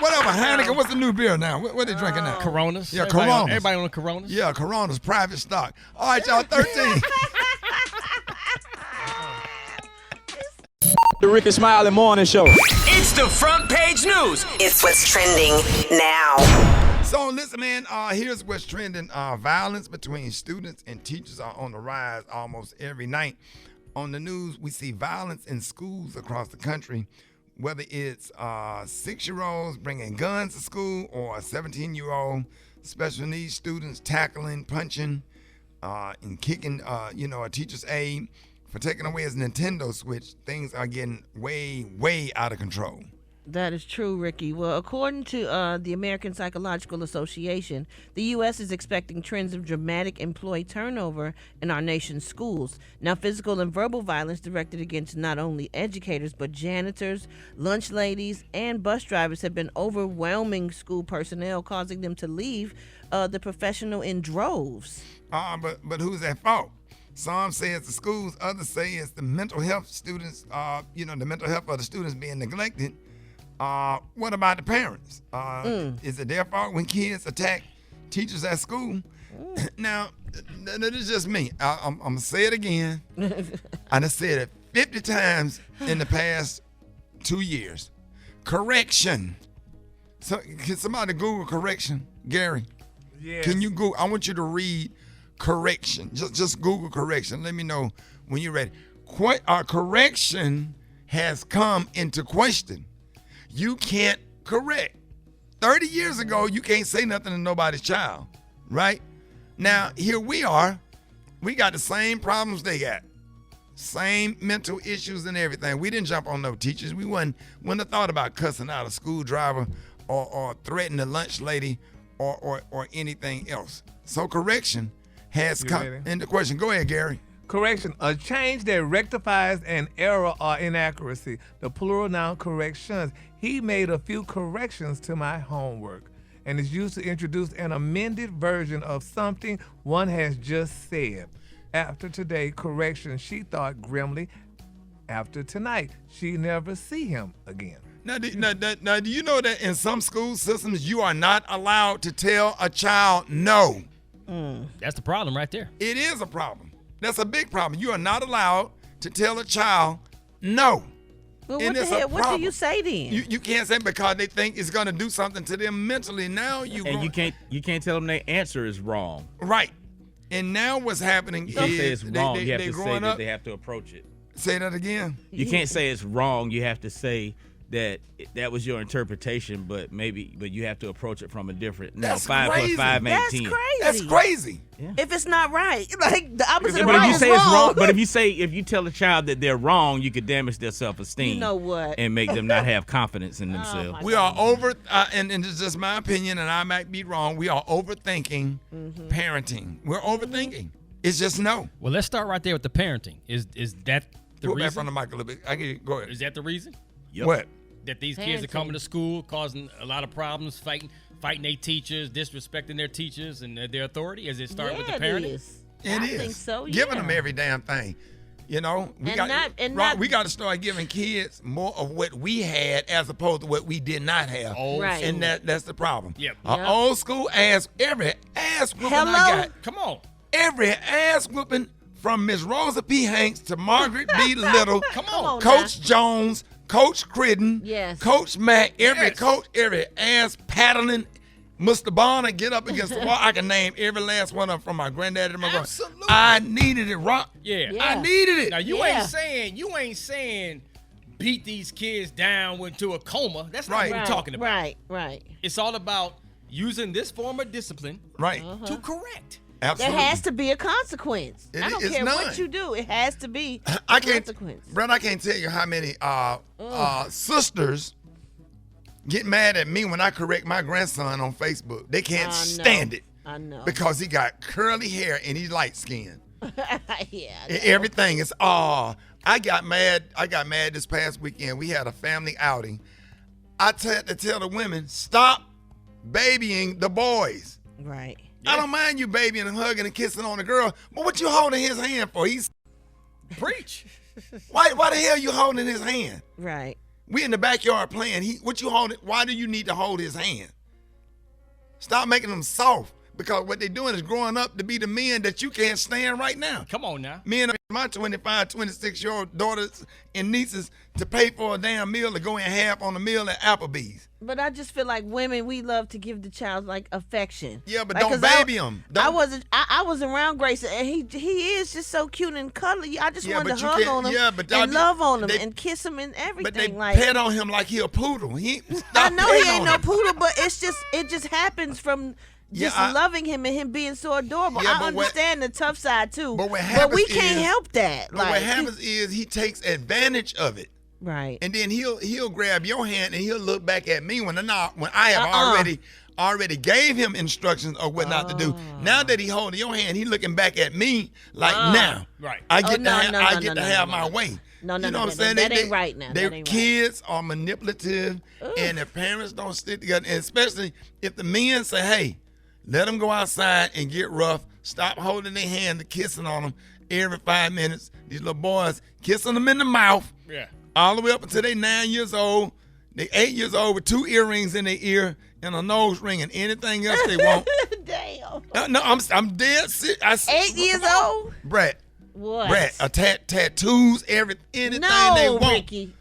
Whatever, Heineken. What's the new beer now? What they drinking now? Coronas. Yeah, Coronas. Everybody on the Coronas. Yeah, Coronas, private stock. All right, y'all, 13. The Rickey Smiley Morning Show. It's the front page news. It's what's trending now. So listen, man, here's what's trending. Violence between students and teachers are on the rise almost every night. On the news, we see violence in schools across the country, whether it's 6-year-olds bringing guns to school or a 17-year-old special needs students tackling, punching, and kicking, a teacher's aide for taking away his Nintendo Switch. Things are getting way, way out of control. That is true, Rickey. Well, according to the American Psychological Association, the U.S. is expecting trends of dramatic employee turnover in our nation's schools. Now, physical and verbal violence directed against not only educators, but janitors, lunch ladies, and bus drivers have been overwhelming school personnel, causing them to leave the profession in droves. But who's at fault? Some say it's the schools, others say it's the mental health students, the mental health of the students being neglected. What about the parents? Is it their fault when kids attack teachers at school? Now, this is just me. I'm going to say it again. I done said it 50 times in the past 2 years. correction. So, can somebody Google correction? Gary? Yes. Can you Google? I want you to read correction. Just Google correction. Let me know when you're ready. Correction has come into question. You can't correct. 30 years ago, you can't say nothing to nobody's child, right? Now, here we are. We got the same problems they got. Same mental issues and everything. We didn't jump on no teachers. We wouldn't have thought about cussing out a school driver or threatening the lunch lady or anything else. So correction has come into question. Go ahead, Gary. Correction, a change that rectifies an error or inaccuracy. The plural noun corrections. He made a few corrections to my homework and is used to introduce an amended version of something one has just said. After today, correction, she thought grimly. After tonight, she never see him again. Now, do you know that in some school systems, you are not allowed to tell a child no? That's the problem right there. It is a problem. That's a big problem. You are not allowed to tell a child no. Well, what the hell? What do you say then? You can't say because they think it's going to do something to them mentally. Now you can't tell them their answer is wrong. Right. And now what's happening is say it's wrong. You have to say that up, they have to approach it. Say that again. You can't say it's wrong. You have to say that was your interpretation, but you have to approach it from a different. That's 5 crazy. plus 5 make 10. That's crazy. That's crazy. Yeah. If it's not right, like the opposite of but right if you is say wrong. it's wrong, but if you tell a child that they're wrong, you could damage their self-esteem. You know what? And make them not have confidence in themselves. We are over, and it's just my opinion, and I might be wrong. We are overthinking parenting. We're overthinking. It's just no. Well, let's start right there with the parenting. Is that the Go reason? back on the mic a little bit. Go ahead. Is that the reason? Yep. What? That these kids are coming to school, causing a lot of problems, fighting their teachers, disrespecting their teachers and their authority? Is it start with the parenting? I think so, Giving them every damn thing. You know, we got to start giving kids more of what we had as opposed to what we did not have. Right. And that's the problem. Yep. Old school every ass whooping I got. Come on. Every ass whooping from Miss Rosa P. Hanks to Margaret B. Little. Come on. Coach Jones, Coach Cridden, Coach Mack, every coach, every ass paddling. Mr. Bonner, get up against the wall. I can name every last one of them from my granddaddy to my grandma. Absolutely. I needed it, Rock. Yeah. I needed it. Now you ain't saying beat these kids down into a coma. That's not what we're talking about. Right. It's all about using this form of discipline to correct. Absolutely. There has to be a consequence. I don't care none. what you do. It has to be a consequence. Brett, I can't tell you how many sisters get mad at me when I correct my grandson on Facebook. They can't stand it. I know. Because he got curly hair and he's light skinned. Yeah. Everything is I got mad this past weekend. We had a family outing. I had to tell the women, stop babying the boys. Right. I don't mind you babying and hugging and kissing on the girl, but what you holding his hand for? He's preach. Why the hell you holding his hand? Right. We in the backyard playing. What you holding? Why do you need to hold his hand? Stop making them soft, because what they're doing is growing up to be the men that you can't stand right now. Come on now. Me and my 25, 26-year-old daughters and nieces to pay for a damn meal to go in half on a meal at Applebee's. But I just feel like women, we love to give the child like affection. Yeah, but like, don't baby him. I was around Grayson, and he is just so cute and cuddly. I just wanted to hug on him and love on him and kiss him and everything. But they like pet on him like he a poodle. I know he ain't no poodle, but it just happens from just loving him and him being so adorable. I understand the tough side too, but we can't help that. But what happens is he takes advantage of it. Right. And then he'll grab your hand and he'll look back at me when I have already gave him instructions of what not to do. Now that he holding your hand, he looking back at me like now. Right. I get to have my way. No, you know what I'm saying? That ain't right now. Their kids are manipulative, and their parents don't stick together. And especially if the men say, "Hey, let them go outside and get rough. Stop holding their hand and kissing on them every 5 minutes." These little boys kissing them in the mouth. Yeah. All the way up until they 9 years old. They 8 years old with 2 earrings in their ear and a nose ring and anything else they want. Damn. No, I'm dead serious. 8 years old? Brett, What? Brett, tattoos, anything no, they want. Ricky.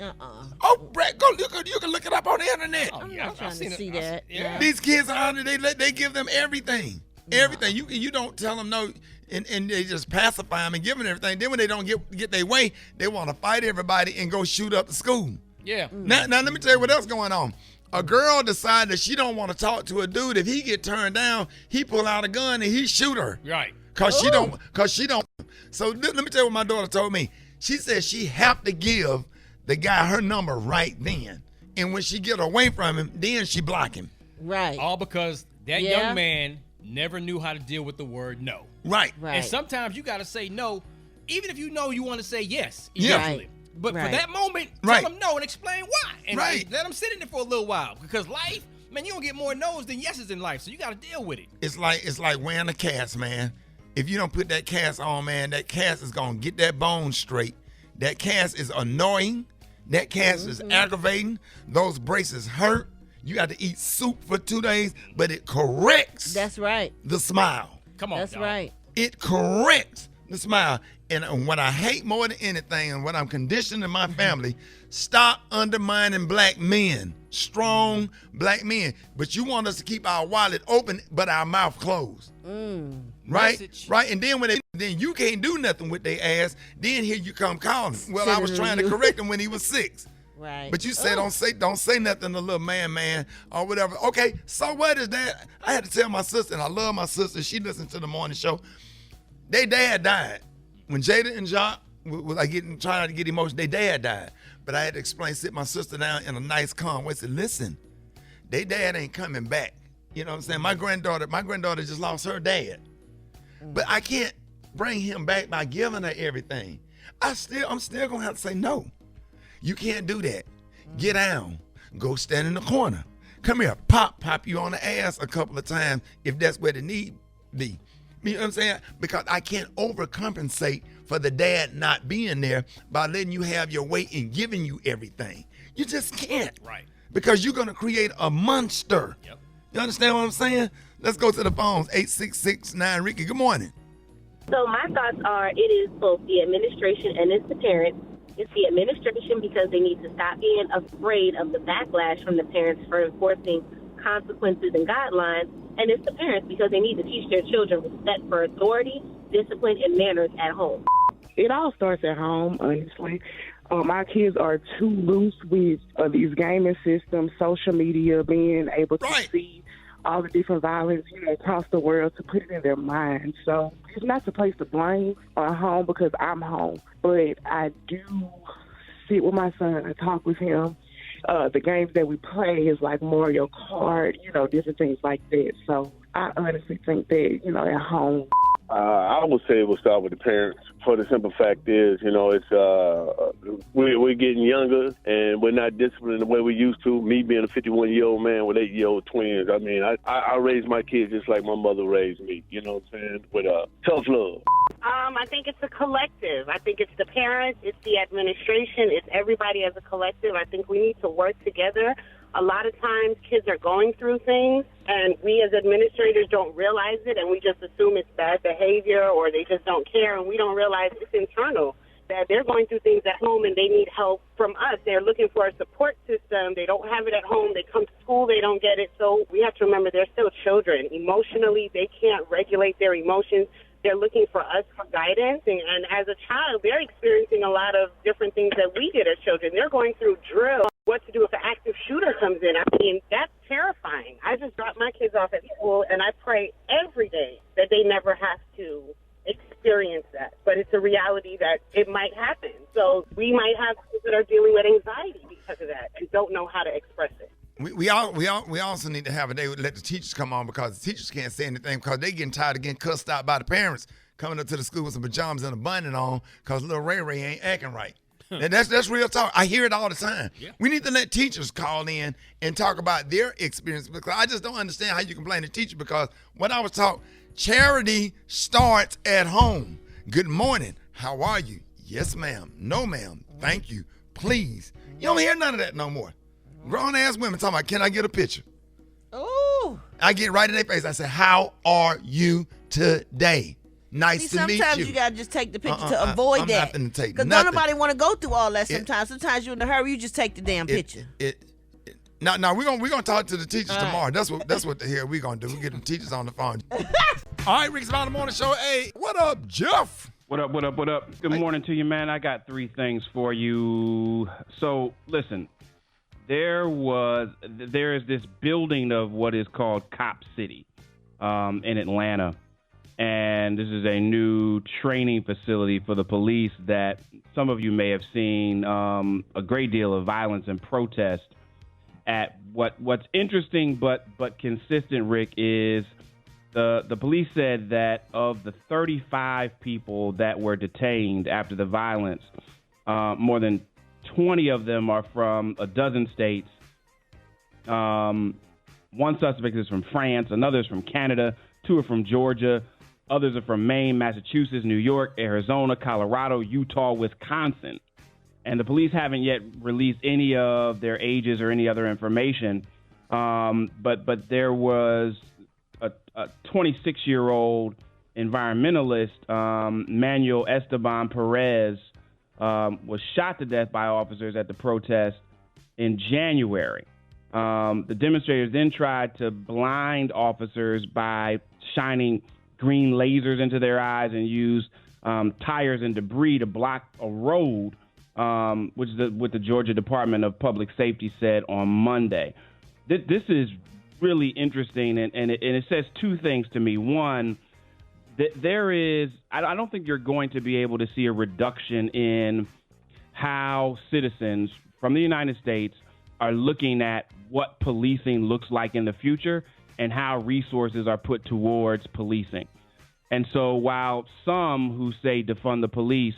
Oh, Brett, you can look it up on the internet. I'm not trying to see that. These kids are they give them everything. Everything. You don't tell them no, and they just pacify them and give them everything. Then when they don't get their way, they want to fight everybody and go shoot up the school. Yeah. Now let me tell you what else going on. A girl decided that she don't want to talk to a dude. If he get turned down, he pull out a gun and he shoot her. Right. Cause she don't. So let me tell you what my daughter told me. She said she have to give the guy her number right then. And when she get away from him, then she block him. Right. All because that young man never knew how to deal with the word no. Right. And sometimes you got to say no, even if you know you want to say yes Yeah. eventually. Right. But for that moment, tell them no and explain why. And let them sit in it for a little while. Because life, man, you don't get more no's than yeses in life. So you got to deal with it. It's like wearing a cast, man. If you don't put that cast on, man, that cast is going to get that bone straight. That cast is annoying. That cast is aggravating. Those braces hurt. You got to eat soup for 2 days, but it corrects. That's right. The smile. Come on, That's right. It corrects the smile. And what I hate more than anything, and what I'm conditioning my family, stop undermining black men, strong black men. But you want us to keep our wallet open, but our mouth closed. Right? Message. Right? And then then you can't do nothing with their ass. Then here you come calling. Well, I was trying to correct him when he was 6. Right. But you say don't say nothing to little man or whatever. Okay, so what is that? I had to tell my sister, and I love my sister. She listened to the morning show. Their dad died. When Jada and Jacques was trying to get emotional, their dad died. But I had to sit my sister down in a nice, calm way. Said, listen, their dad ain't coming back. You know what I'm saying? My granddaughter just lost her dad. But I can't bring him back by giving her everything. I'm still gonna have to say no. You can't do that. Get down. Go stand in the corner. Come here. Pop you on the ass a couple of times if that's where the need be. You know what I'm saying? Because I can't overcompensate for the dad not being there by letting you have your way and giving you everything. You just can't. Right. Because you're going to create a monster. Yep. You understand what I'm saying? Let's go to the phones. 866-9 Ricky. Good morning. So my thoughts are it is both the administration and it's the parents. It's the administration because they need to stop being afraid of the backlash from the parents for enforcing consequences and guidelines. And it's the parents because they need to teach their children respect for authority, discipline, and manners at home. It all starts at home, honestly. My kids are too loose with these gaming systems, social media, being able to see all the different violence, across the world to put it in their minds. So it's not the place to blame on home because I'm home. But I do sit with my son and talk with him. The games that we play is like Mario Kart, different things like that. So I honestly think that, at home. I would say it will start with the parents. For the simple fact is, it's we're getting younger and we're not disciplined the way we used to. Me being a 51-year-old man with 8-year-old twins, I raised my kids just like my mother raised me. You know what I'm saying? With tough love. I think it's a collective. I think it's the parents, it's the administration, it's everybody as a collective. I think we need to work together. A lot of times kids are going through things and we as administrators don't realize it and we just assume it's bad behavior or they just don't care and we don't realize it's internal, that they're going through things at home and they need help from us. They're looking for a support system. They don't have it at home. They come to school, they don't get it. So we have to remember they're still children. Emotionally, they can't regulate their emotions. They're looking for us for guidance. And as a child, they're experiencing a lot of different things that we did as children. They're going through drill. What to do if an active shooter comes in. That's terrifying. I just dropped my kids off at school, and I pray every day that they never have to experience that. But it's a reality that it might happen. So we might have kids that are dealing with anxiety because of that and don't know how to express it. We also need to have a day let the teachers come on because the teachers can't say anything because they getting tired of getting cussed out by the parents coming up to the school with some pajamas and a bunny on because little Ray ain't acting right. And that's real talk. I hear it all the time. Yeah. We need to let teachers call in and talk about their experience because I just don't understand how you can blame the teacher because what I was taught, charity starts at home. Good morning. How are you? Yes, ma'am. No, ma'am. Thank you. Please. You don't hear none of that no more. Grown-ass women talking about, can I get a picture? Ooh. I get right in their face. I say, how are you today? Nice to meet you. Sometimes you gotta just take the picture to avoid that. Because don't nobody want to go through all that sometimes. Sometimes you're in a hurry, you just take the damn picture. Now we're gonna talk to the teachers tomorrow. That's what the hell we're gonna do. We get them teachers on the phone. All right, Rickey Smiley Morning Show. Hey, what up, Jeff? What up? Good morning to you, man. I got 3 things for you. So listen, there is this building of what is called Cop City in Atlanta. And this is a new training facility for the police that some of you may have seen a great deal of violence and protest at. What's interesting but consistent, Rick, is the police said that of the 35 people that were detained after the violence, more than 20 of them are from a dozen states. One suspect is from France, another is from Canada, 2 are from Georgia. Others are from Maine, Massachusetts, New York, Arizona, Colorado, Utah, Wisconsin. And the police haven't yet released any of their ages or any other information. But there was a 26-year-old environmentalist, Manuel Esteban Perez, was shot to death by officers at the protest in January. The demonstrators then tried to blind officers by shining green lasers into their eyes and used tires and debris to block a road, which is what the Georgia Department of Public Safety said on Monday. This is really interesting, and it says 2 things to me. One, that I don't think you're going to be able to see a reduction in how citizens from the United States are looking at what policing looks like in the future and how resources are put towards policing. And so while some who say defund the police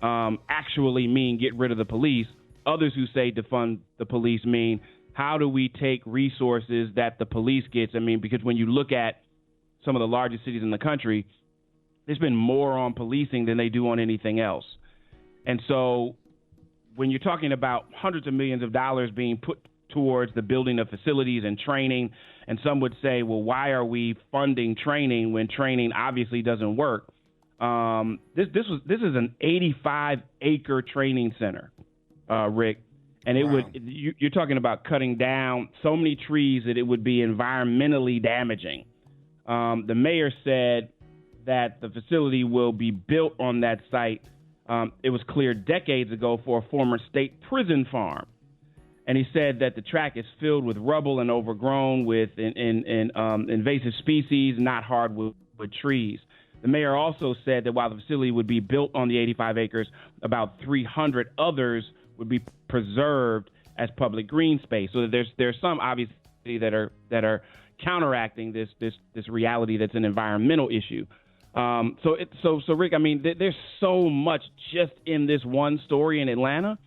actually mean get rid of the police, others who say defund the police mean how do we take resources that the police gets? I mean, because when you look at some of the largest cities in the country, they spend more on policing than they do on anything else. And so when you're talking about hundreds of millions of dollars being put towards the building of facilities and training, and some would say, well, why are we funding training when training obviously doesn't work? This is an 85-acre training center, Rick, and you're talking about cutting down so many trees that it would be environmentally damaging. The mayor said that the facility will be built on that site. It was cleared decades ago for a former state prison farm. And he said that the track is filled with rubble and overgrown with invasive species, not hardwood trees. The mayor also said that while the facility would be built on the 85 acres, about 300 others would be preserved as public green space. So that there's some obviously that are counteracting this reality that's an environmental issue. So Rick, I mean, there's so much just in this one story in Atlanta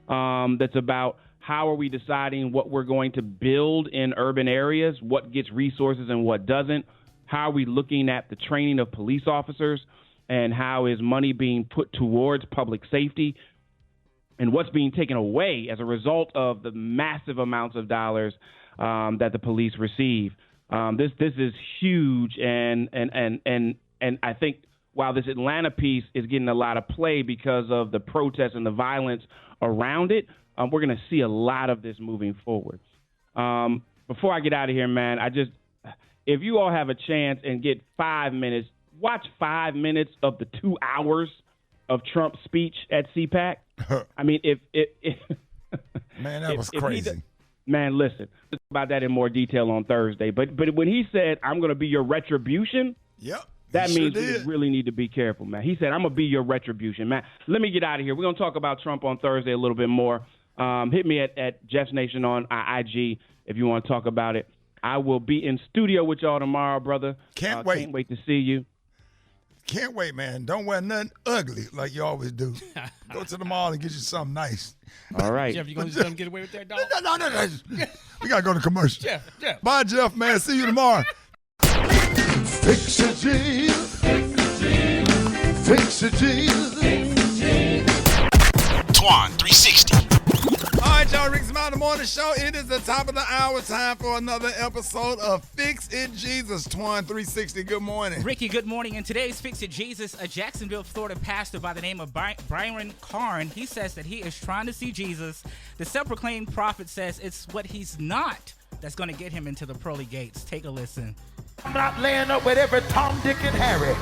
that's about how are we deciding what we're going to build in urban areas, what gets resources and what doesn't? How are we looking at the training of police officers, and how is money being put towards public safety, and what's being taken away as a result of the massive amounts of dollars that the police receive? This is huge, and I think while this Atlanta piece is getting a lot of play because of the protests and the violence around it, we're going to see a lot of this moving forward. Before I get out of here, man, if you all have a chance and get 5 minutes, watch 5 minutes of the 2 hours of Trump's speech at CPAC. I mean, if man, that was crazy. Man, listen, we'll talk about that in more detail on Thursday. But when he said, "I'm going to be your retribution," yep. That means we really need to be careful, man. He said, "I'm going to be your retribution," man. Let me get out of here. We're going to talk about Trump on Thursday a little bit more. Hit me at Jeff's Nation on IG if you want to talk about it. I will be in studio with y'all tomorrow, brother. Can't wait. Can't wait to see you. Can't wait, man. Don't wear nothing ugly like you always do. Go to the mall and get you something nice. All right. Jeff, you going to just let him get away with that, dog? No. We got to go to commercial. Jeff. Bye, Jeff, man. See you tomorrow. Fix it, Jesus. Fix it, Jesus. Twan 360. All right, y'all. Rickey Smiley Morning Show. It is the top of the hour. Time for another episode of Fix It Jesus. Twan 360. Good morning. Ricky, good morning. In today's Fix It Jesus, a Jacksonville, Florida pastor by the name of Byron Karn, he says that he is trying to see Jesus. The self-proclaimed prophet says it's what he's not that's going to get him into the pearly gates. Take a listen. I'm not laying up with every Tom, Dick, and Harry.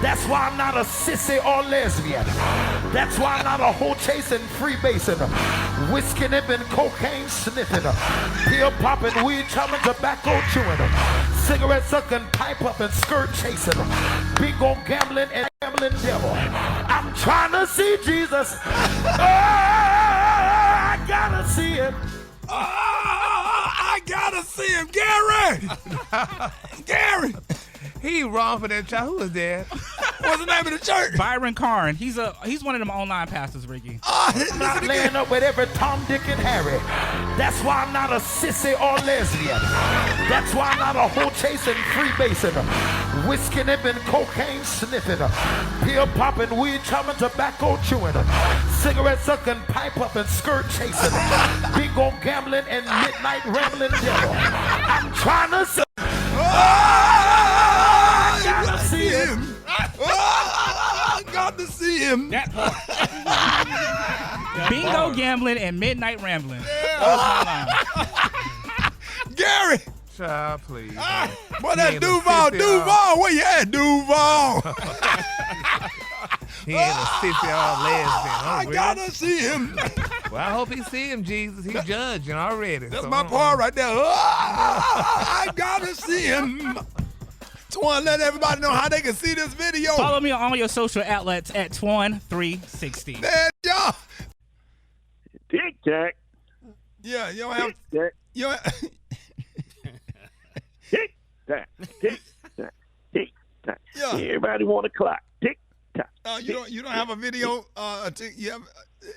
That's why I'm not a sissy or lesbian. That's why I'm not a hoe chasing, freebasing, whiskey nipping, cocaine sniffing, pill popping, weed chopping, tobacco chewing, cigarette sucking, pipe up and skirt chasing, big on gambling and gambling devil. I'm trying to see Jesus. Oh, I gotta see him. I gotta see him, Gary. Gary. He wrong for that child. Who is that? What's the name of the church? Byron Karn. He's one of them online pastors, Ricky. I'm not laying up with every Tom, Dick, and Harry. That's why I'm not a sissy or lesbian. That's why I'm not a hoe chasing, freebasing, whiskey nipping, cocaine sniffing, pill popping, weed chopping, tobacco chewing, cigarette sucking, pipe up and skirt chasing, big on gambling and midnight rambling devil. I'm trying to see. I gotta see him. I got to see him. That part. Bingo gambling and midnight rambling. That was my line. Gary. Child, please. Boy, that Duval, where you at, Duval? He ain't a 60-year-old lesbian. I gotta see him. Well, I hope he see him, Jesus. He's judging already. That's my part right there. I gotta see him. Twan, let everybody know how they can see this video. Follow me on all your social outlets at Twan360. There, y'all. Tic-tac. Yeah, you don't have. Tic-tac. You don't have, Tic-tac. Tic-tac. Tic-tac. Yeah. Everybody want a clock. Tic-tac. You don't have a video. You have,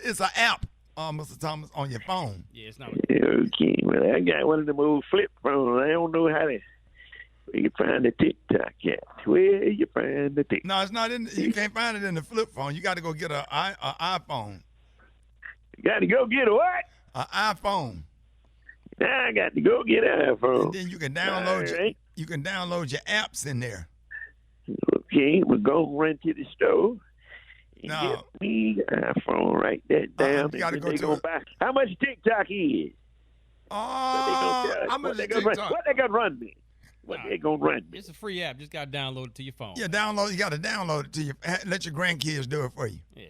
it's an app, Mr. Thomas, on your phone. Yeah, it's not. Okay, well, I got one of them old flip phones. I don't know how to. Where you find the TikTok at? Where you find the TikTok? No, it's not in. You can't find it in the flip phone. You got to go get an iPhone. You got to go get a what? An iPhone. Now I got to go get an iPhone. And then you can download. You can download your apps in there. Okay, we're going to run to the store. And get me an iPhone. Write that down. You got to go to it. How much TikTok is? How much is TikTok? What they gonna run me? What they gonna run me? It's a free app. Just got to download it to your phone. Yeah, You got to download it to your. Let your grandkids do it for you. Yeah.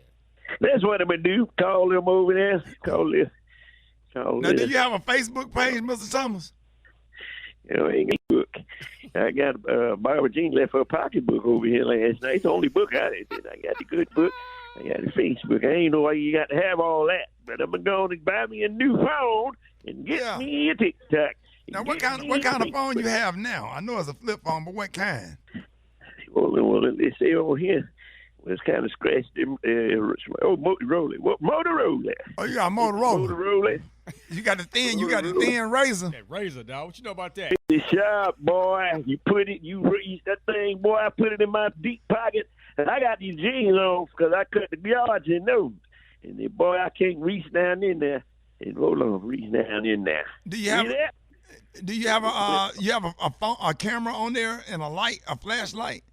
That's what I'm gonna do. Call them over there. Call this. Now, do you have a Facebook page, Mr. Thomas? You know, I ain't got a book. I got Barbara Jean left her pocketbook over here last night. It's the only book I did. I got the good book. I got the Facebook. I ain't know why you got to have all that, but I'm going to buy me a new phone and get me a TikTok. Now, what kind of phone you have now? I know it's a flip phone, but what kind? Well, let's say over here. Well, it's kind of scratched. Motorola. What Motorola? Oh, you got a Motorola. Motorola. You got the thin razor. That razor, dog. What you know about that? It's sharp, boy. You reach that thing, boy. I put it in my deep pocket, and I got these jeans on because I cut the yards in those. And then, boy, I can't reach down in there. And hold on, reach down in there. Do you have a phone, a camera on there, and a flashlight?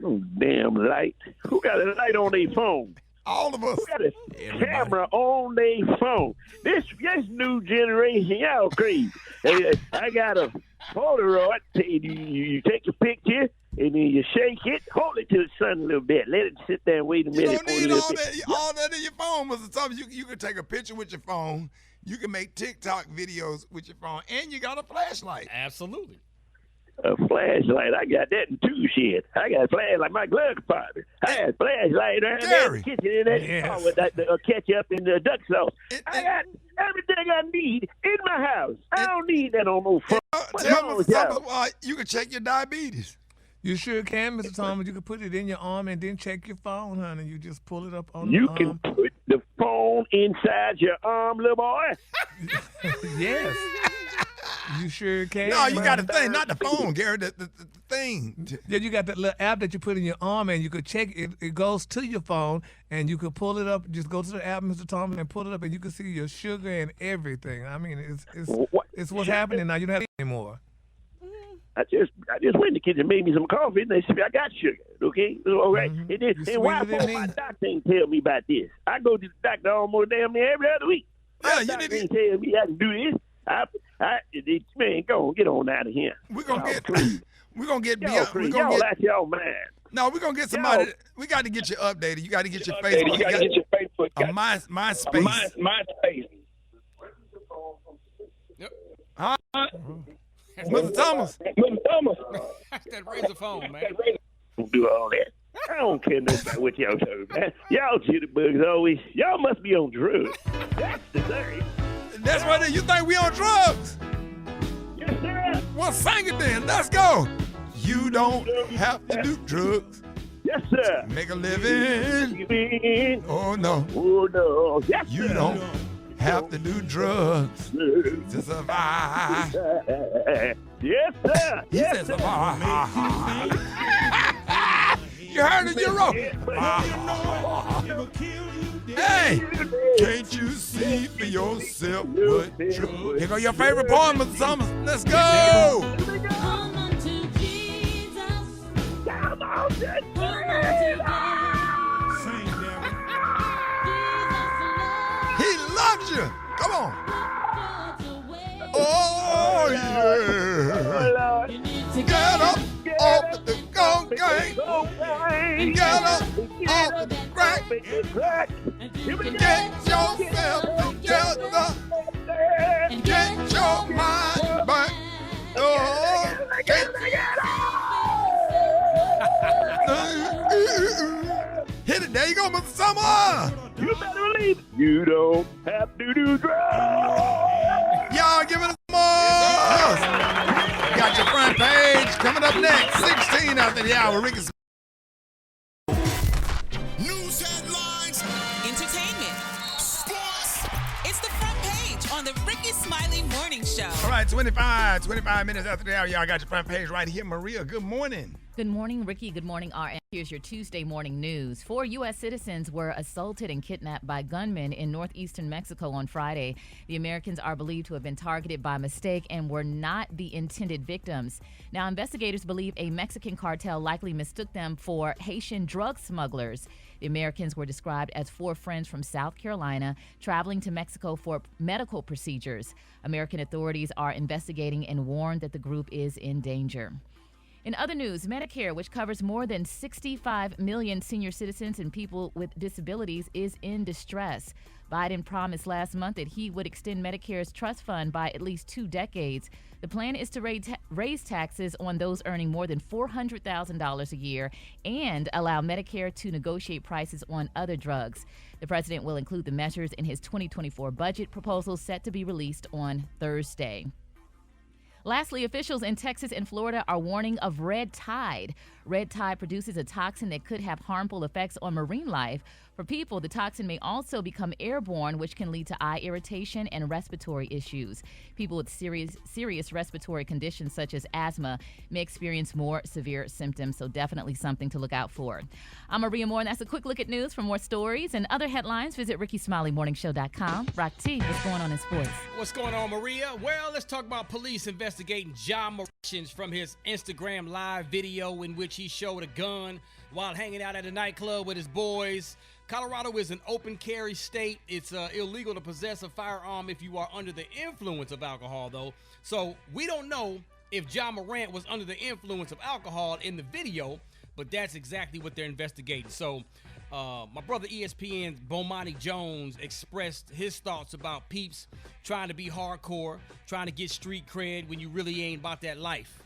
Oh, damn light. Who got a light on their phone? All of us. Who got a camera on their phone? This new generation, y'all crazy. I got a Polaroid. You take a picture, and then you shake it, hold it to the sun a little bit. Let it sit there and wait a minute. You don't need all that in your phone, Mr. Thomas. You can take a picture with your phone. You can make TikTok videos with your phone, and you got a flashlight. Absolutely. A flashlight. I got that in two shit. I got a flashlight, my glove compartment. I had a flashlight around there in the kitchen in that with that ketchup and the duck sauce. I got everything I need in my house. I don't need that on no phone. Tell me, you can check your diabetes. You sure can, Mr. Thomas. You can put it in your arm and then check your phone, honey. You just pull it up on you the arm. You can put the phone inside your arm, little boy. Yes. You sure can. No, you got the thing, not the phone, Gary. The thing. Yeah, you got that little app that you put in your arm, and you could check it. It goes to your phone, and you could pull it up. Just go to the app, Mr. Tom, and pull it up, and you can see your sugar and everything. I mean, it's what's happening now. You don't have it anymore. I just went in the kitchen and made me some coffee, and they said I got sugar. Okay, all right. Mm-hmm. And why my doctor ain't tell me about this? I go to the doctor almost damn near every other week. Yeah, you didn't tell me I can do this. Man, go on, get on out of here. We're gonna get y'all out y'all mind. No, we're gonna get somebody. We got to get you updated. You got to get your Facebook. You got to get your Facebook. MySpace. MySpace. Huh? Mr. Thomas. That razor phone, man. Don't do all that. I don't care nothing about what y'all talking about. Y'all jitterbugs always. Y'all must be on drugs. That's the thing. That's right. You think we on drugs? Yes, sir. Well, sing it then. Let's go. You don't have to do drugs. Yes, sir. Make a living. Oh no. Oh no. Yes, you don't have to do drugs to survive. Yes, sir. Yes, sir. You heard it, you're wrong. Hey, can't you see for yourself what drugs? Here go your favorite poem, Mr. Thomas. Let's go. Come unto Jesus. Come on, Jesus. He loves you. Come on. Oh, yeah. Get up off the cocaine. Get up off the crack. Get yourself together. Get your mind back. Oh, hit it. There you go, Mr. Summer. You better believe it. You don't have to do drugs. Y'all give it a more. Got your front page coming up next. 16 after the hour. Rickey News headlines, entertainment, sports. It's the front page on the Rickey Smiley Morning Show. All right, 25 minutes after the hour. Y'all got your front page right here. Maria, good morning. Good morning, Ricky. Good morning, RN. Here's your Tuesday morning news. 4 U.S. citizens were assaulted and kidnapped by gunmen in northeastern Mexico on Friday. The Americans are believed to have been targeted by mistake and were not the intended victims. Now, investigators believe a Mexican cartel likely mistook them for Haitian drug smugglers. The Americans were described as 4 friends from South Carolina traveling to Mexico for medical procedures. American authorities are investigating and warned that the group is in danger. In other news, Medicare, which covers more than 65 million senior citizens and people with disabilities, is in distress. Biden promised last month that he would extend Medicare's trust fund by at least 2 decades. The plan is to raise taxes on those earning more than $400,000 a year and allow Medicare to negotiate prices on other drugs. The president will include the measures in his 2024 budget proposal set to be released on Thursday. Lastly, officials in Texas and Florida are warning of red tide. Red tide produces a toxin that could have harmful effects on marine life. For people, the toxin may also become airborne, which can lead to eye irritation and respiratory issues. People with serious respiratory conditions such as asthma may experience more severe symptoms, so definitely something to look out for. I'm Maria Moore, and that's a quick look at news. For more stories and other headlines, visit RickeySmileyMorningShow.com. Rock T, what's going on in sports? What's going on, Maria? Well, let's talk about police investigating John Moran from his Instagram live video in which he showed a gun while hanging out at a nightclub with his boys. Colorado is an open carry state. It's illegal to possess a firearm if you are under the influence of alcohol, though. So we don't know if John Morant was under the influence of alcohol in the video, but that's exactly what they're investigating. So my brother ESPN's Bomani Jones expressed his thoughts about peeps trying to be hardcore, trying to get street cred when you really ain't about that life.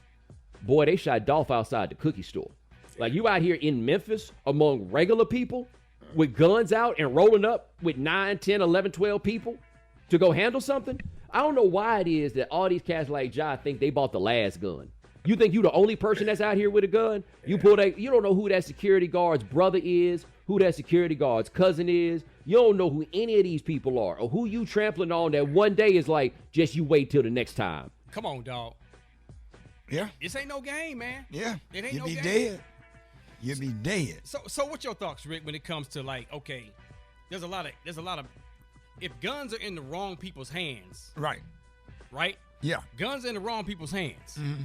Boy, they shot Dolph outside the cookie store. Like, you out here in Memphis among regular people with guns out and rolling up with 9, 10, 11, 12 people to go handle something? I don't know why it is that all these cats like Ja think they bought the last gun. You think you the only person that's out here with a gun? You don't know who that security guard's brother is, who that security guard's cousin is. You don't know who any of these people are or who you trampling on that one day is like, just you wait till the next time. Come on, dog. Yeah. This ain't no game, man. Yeah. It ain't You'd no be game. dead. You'd be dead. So what's your thoughts, Rick, when it comes to like, okay, there's a lot of if guns are in the wrong people's hands. Right. Yeah. Guns in the wrong people's hands. Mm-hmm.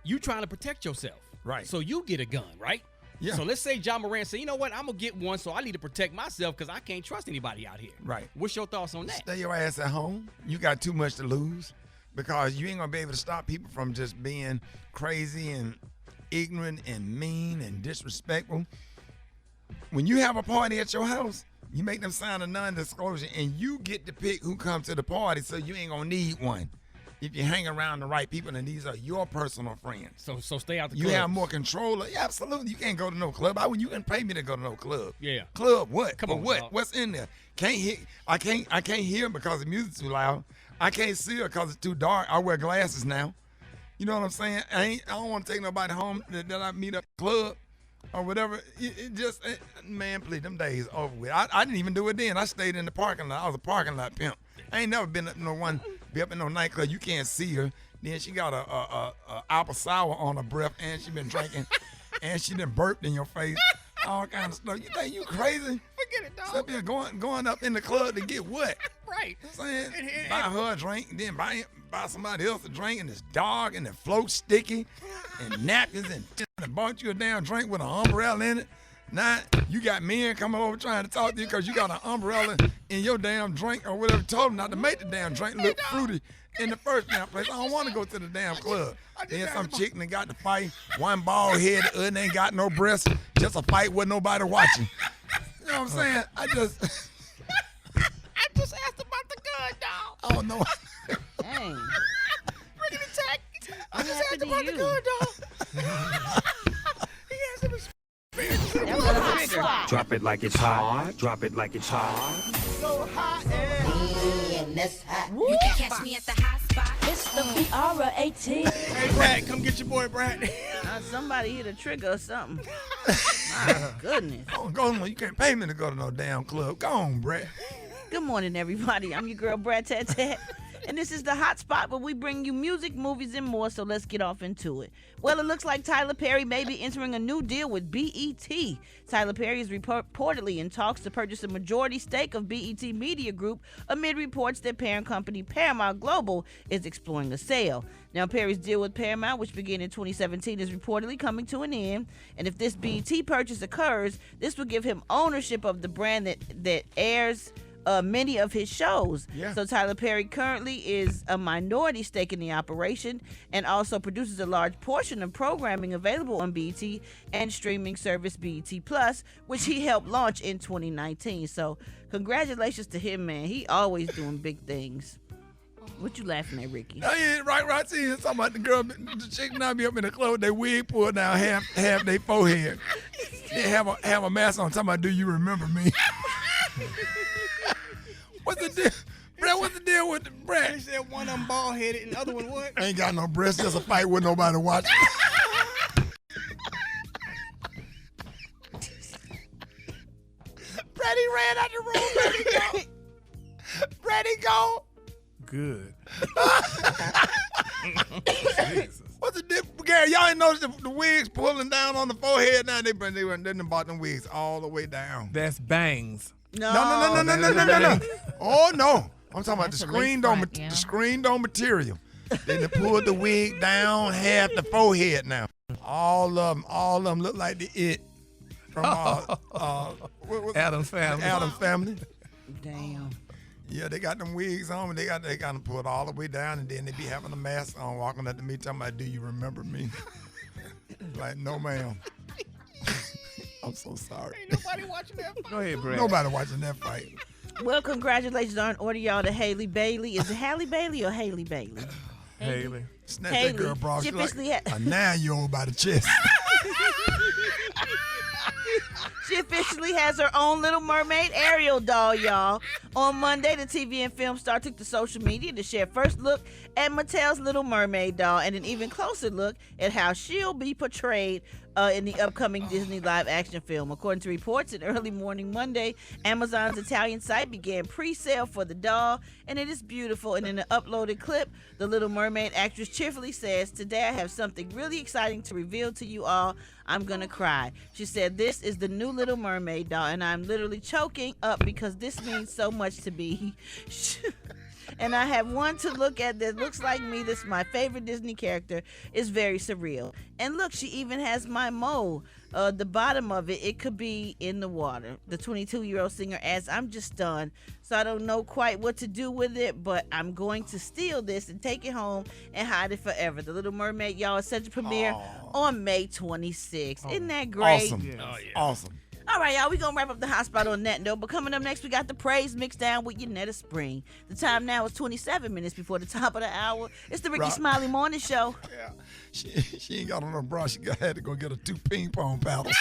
You trying to protect yourself. Right. So you get a gun, right? Yeah. So let's say John Moran say, you know what, I'm gonna get one, so I need to protect myself because I can't trust anybody out here. Right. What's your thoughts on that? Stay your ass at home. You got too much to lose because you ain't gonna be able to stop people from just being crazy and ignorant and mean and disrespectful. When you have a party at your house, you make them sign a non-disclosure and you get to pick who comes to the party, so you ain't gonna need one. If you hang around the right people and these are your personal friends. So stay out the You clubs. have more control. Yeah, absolutely. You can't go to no club. You can pay me to go to no club. Yeah. Club what? Come For on, what? dog. What's in there? Can't hear. I can't hear because the music's too loud. I can't see her because it's too dark. I wear glasses now. You know what I'm saying? I don't want to take nobody home that I meet up at the club or whatever. Man, please, them days over with. I didn't even do it then. I stayed in the parking lot. I was a parking lot pimp. I ain't never been up in no nightclub. You can't see her. Then she got a apple sour on her breath, and she been drinking, and she done burped in your face, all kind of stuff. You think you crazy? Forget it, dog. Up there going up in the club to get what? Right. You know what I'm saying? Buy her a drink, then buy somebody else a drink, and it's dark, and the float sticky, and napkins, and bought you a damn drink with an umbrella in it. Now, you got men coming over trying to talk to you because you got an umbrella in your damn drink or whatever. Told them not to make the damn drink look fruity in the first damn place. I don't want to go to the damn club. Then some chick that got to fight, one bald head, the other ain't got no breasts, just a fight with nobody watching. You know what I'm saying? I just asked about the gun, dog. Oh, no. Dang. Bring it attack. I just happened asked about to the you? gun, dog. He asked him Drop it like it's hot. Drop it like it's hot. So hot and that's hot. You can catch me at the hot spot. It's the Viara 18. Hey, Brad, come get your boy, Brad. Somebody hit a trigger or something. My goodness. Go on, you can't pay me to go to no damn club. Go on, Brad. Good morning, everybody. I'm your girl, Brad Tat Tat. And this is the hot spot where we bring you music, movies, and more, so let's get off into it. Well, it looks like Tyler Perry may be entering a new deal with BET. Tyler Perry is reportedly in talks to purchase a majority stake of BET Media Group amid reports that parent company Paramount Global is exploring a sale. Now, Perry's deal with Paramount, which began in 2017, is reportedly coming to an end. And if this BET purchase occurs, this will give him ownership of the brand that airs many of his shows. Yeah. So Tyler Perry currently is a minority stake in the operation and also produces a large portion of programming available on BET and streaming service BET Plus, which he helped launch in 2019. So congratulations to him, man. He always doing big things. What you laughing at, Ricky? Yeah, right. See, you're talking about the girl, the chick now be up in the club with their wig pulled down half their forehead. They have a mask on talking about, do you remember me? What's the deal? Brad, what's the deal with Brad? He said one of them bald headed and the other one what? Ain't got no breasts, just a fight with nobody watching. Brady ran out the room. Brady go. Good. What's the difference? Gary, y'all ain't noticed the wigs pulling down on the forehead now? They done bought them wigs all the way down. That's bangs. No. Oh, no. I'm talking about the screen dome material. They done pulled the wig down half the forehead now. All of them look like the It from Addams Family. Addams Family. Damn. Yeah, they got them wigs on, but they got them pulled all the way down, and then they be having a mask on, walking up to me, talking about, do you remember me? Like, no, ma'am. I'm so sorry. Ain't nobody watching that fight. Go ahead, Brad. Nobody watching that fight. Well, congratulations on order, y'all, to Haley Bailey. Is it Halle Bailey or Haley Bailey? Haley. Snatch Haley. that girl, bro. She She like officially a 9-year-old by the chest. She officially has her own Little Mermaid Ariel doll, y'all. On Monday, the TV and film star took to social media to share first look at Mattel's Little Mermaid doll and an even closer look at how she'll be portrayed in the upcoming Disney live-action film. According to reports, in early morning Monday, Amazon's Italian site began pre-sale for the doll, and it is beautiful. And in an uploaded clip, the Little Mermaid actress cheerfully says, "Today I have something really exciting to reveal to you all. I'm gonna cry." She said, "This is the new Little Mermaid doll, and I'm literally choking up because this means so much to me." And I have one to look at that looks like me. This is my favorite Disney character. It's very surreal. And look, she even has my mole. The bottom of it could be in the water. The 22-year-old singer adds, "I'm just stunned, so I don't know quite what to do with it, but I'm going to steal this and take it home and hide it forever." The Little Mermaid, y'all, is set to premiere on May 26th. Isn't that great? Awesome. Yes. Oh, yeah. Awesome. All right, y'all, we're going to wrap up the hot spot on that note. But coming up next, we got the praise mixed down with Yanetta Spring. The time now is 27 minutes before the top of the hour. It's the Rickey Smiley Morning Show. Yeah. She ain't got on her bra. She had to go get her 2 ping pong paddles.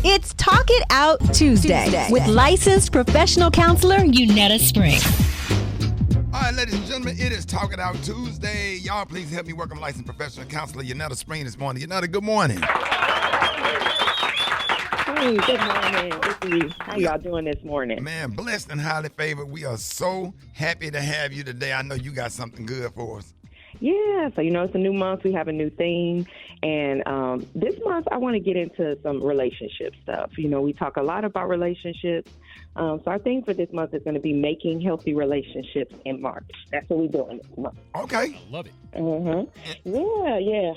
It's Talk It Out Tuesday with licensed professional counselor Yanetta Spring. All right, ladies and gentlemen, it is Talk It Out Tuesday. Y'all, please help me welcome licensed professional counselor Yanetta Spring this morning. Yanetta, good morning. Hey, good morning. Rickey. How y'all doing this morning? Man, blessed and highly favored. We are so happy to have you today. I know you got something good for us. Yeah, so it's a new month. We have a new theme. And this month, I want to get into some relationship stuff. We talk a lot about relationships. So our theme for this month is going to be making healthy relationships in March. That's what we're doing this month. Okay. I love it. Yeah.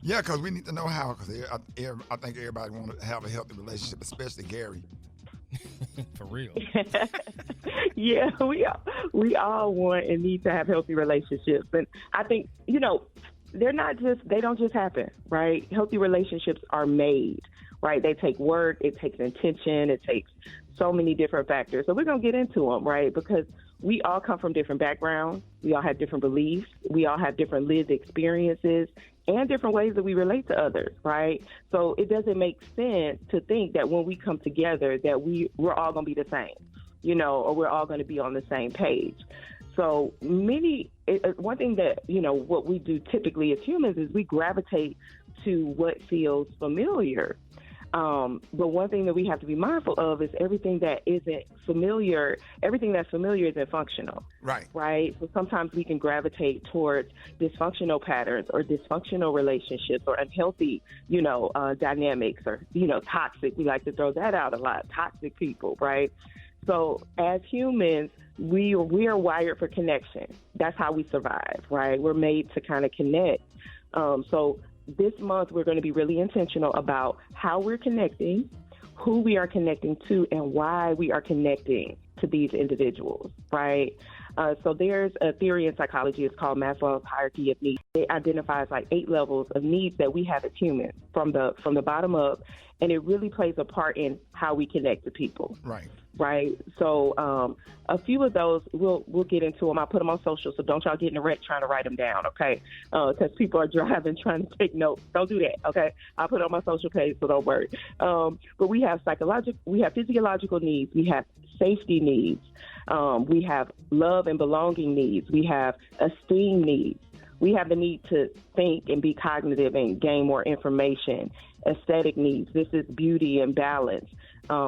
Yeah, because we need to know how, because I think everybody wants to have a healthy relationship, especially Gary. For real. Yeah, we all want and need to have healthy relationships. And I think, they don't just happen, right? Healthy relationships are made, right? They take work, it takes intention, it takes so many different factors. So we're going to get into them, right? Because we all come from different backgrounds. We all have different beliefs. We all have different lived experiences and different ways that we relate to others, right? So it doesn't make sense to think that when we come together that we're all going to be the same, or we're all going to be on the same page. So one thing that, what we do typically as humans is we gravitate to what feels familiar. But one thing that we have to be mindful of is everything that's familiar isn't functional. Right? So sometimes we can gravitate towards dysfunctional patterns or dysfunctional relationships or unhealthy, dynamics or, toxic. We like to throw that out a lot, toxic people, right? So as humans, we are wired for connection. That's how we survive, right? We're made to kind of connect. So this month, we're going to be really intentional about how we're connecting, who we are connecting to, and why we are connecting to these individuals, right? So there's a theory in psychology. It's called Maslow's hierarchy of needs. It identifies like 8 levels of needs that we have as humans from the bottom up, and it really plays a part in how we connect to people. Right. So a few of those, we'll get into them. I'll put them on social, so don't y'all get in a wreck trying to write them down, okay? Because people are driving trying to take notes. Don't do that, okay? I'll put it on my social page, so don't worry. But we have physiological needs. We have safety needs. We have love and belonging needs. We have esteem needs. We have the need to think and be cognitive and gain more information. Aesthetic needs. This is beauty and balance.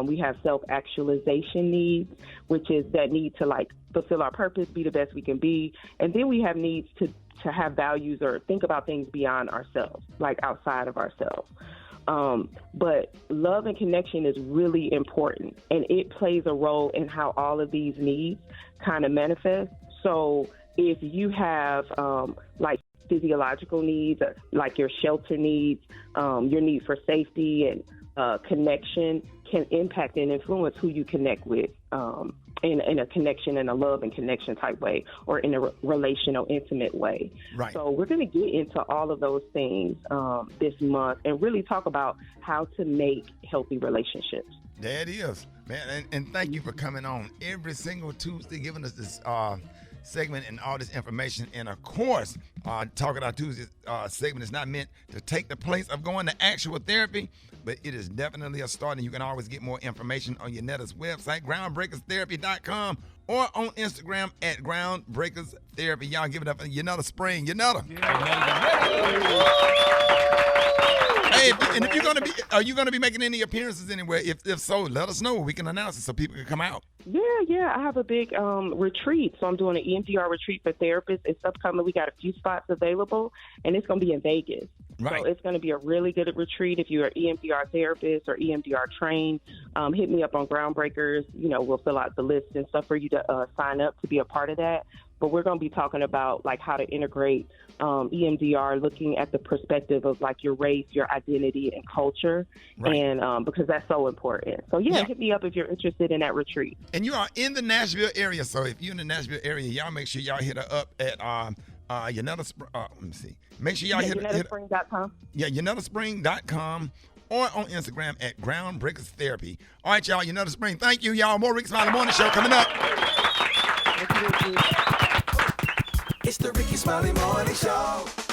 We have self-actualization needs, which is that need to fulfill our purpose, be the best we can be. And then we have needs to have values or think about things beyond ourselves, like outside of ourselves. But love and connection is really important, and it plays a role in how all of these needs kind of manifest. So if you have physiological needs, like your shelter needs, your need for safety and connection can impact and influence who you connect with in a connection, in a love and connection type way, or in a relational, intimate way. Right. So we're going to get into all of those things this month and really talk about how to make healthy relationships. There it is, man. And thank you for coming on every single Tuesday, giving us this segment and all this information. And of course, Talking Out Tuesday segment is not meant to take the place of going to actual therapy, but it is definitely a start. And you can always get more information on Yanetta's website, groundbreakerstherapy.com, or on Instagram at groundbreakerstherapy. Y'all give it up for Yanetta Spring. Yanetta. Hey, and if you're gonna be, are you gonna be making any appearances anywhere? If so, let us know. We can announce it so people can come out. Yeah. I have a big retreat. So I'm doing an EMDR retreat for therapists. It's upcoming. We got a few spots available, and it's going to be in Vegas. Right. So it's going to be a really good retreat. If you're an EMDR therapist or EMDR trained, hit me up on Groundbreakers. We'll fill out the list and stuff for you to sign up to be a part of that. But we're going to be talking about like how to integrate EMDR, looking at the perspective of like your race, your identity, and culture, and because that's so important. So hit me up if you're interested in that retreat. And you are in the Nashville area, so if you're in the Nashville area, y'all make sure y'all hit her up at Yanetta. Let me see. Make sure y'all hit YanettaSpring.com. Yeah, YanettaSpring.com. Or on Instagram at Groundbreakers Therapy. All right, y'all. Yanetta Spring. Thank you, y'all. More Rickey Smiley Morning Show coming up. It's the Rickey Smiley Morning Show.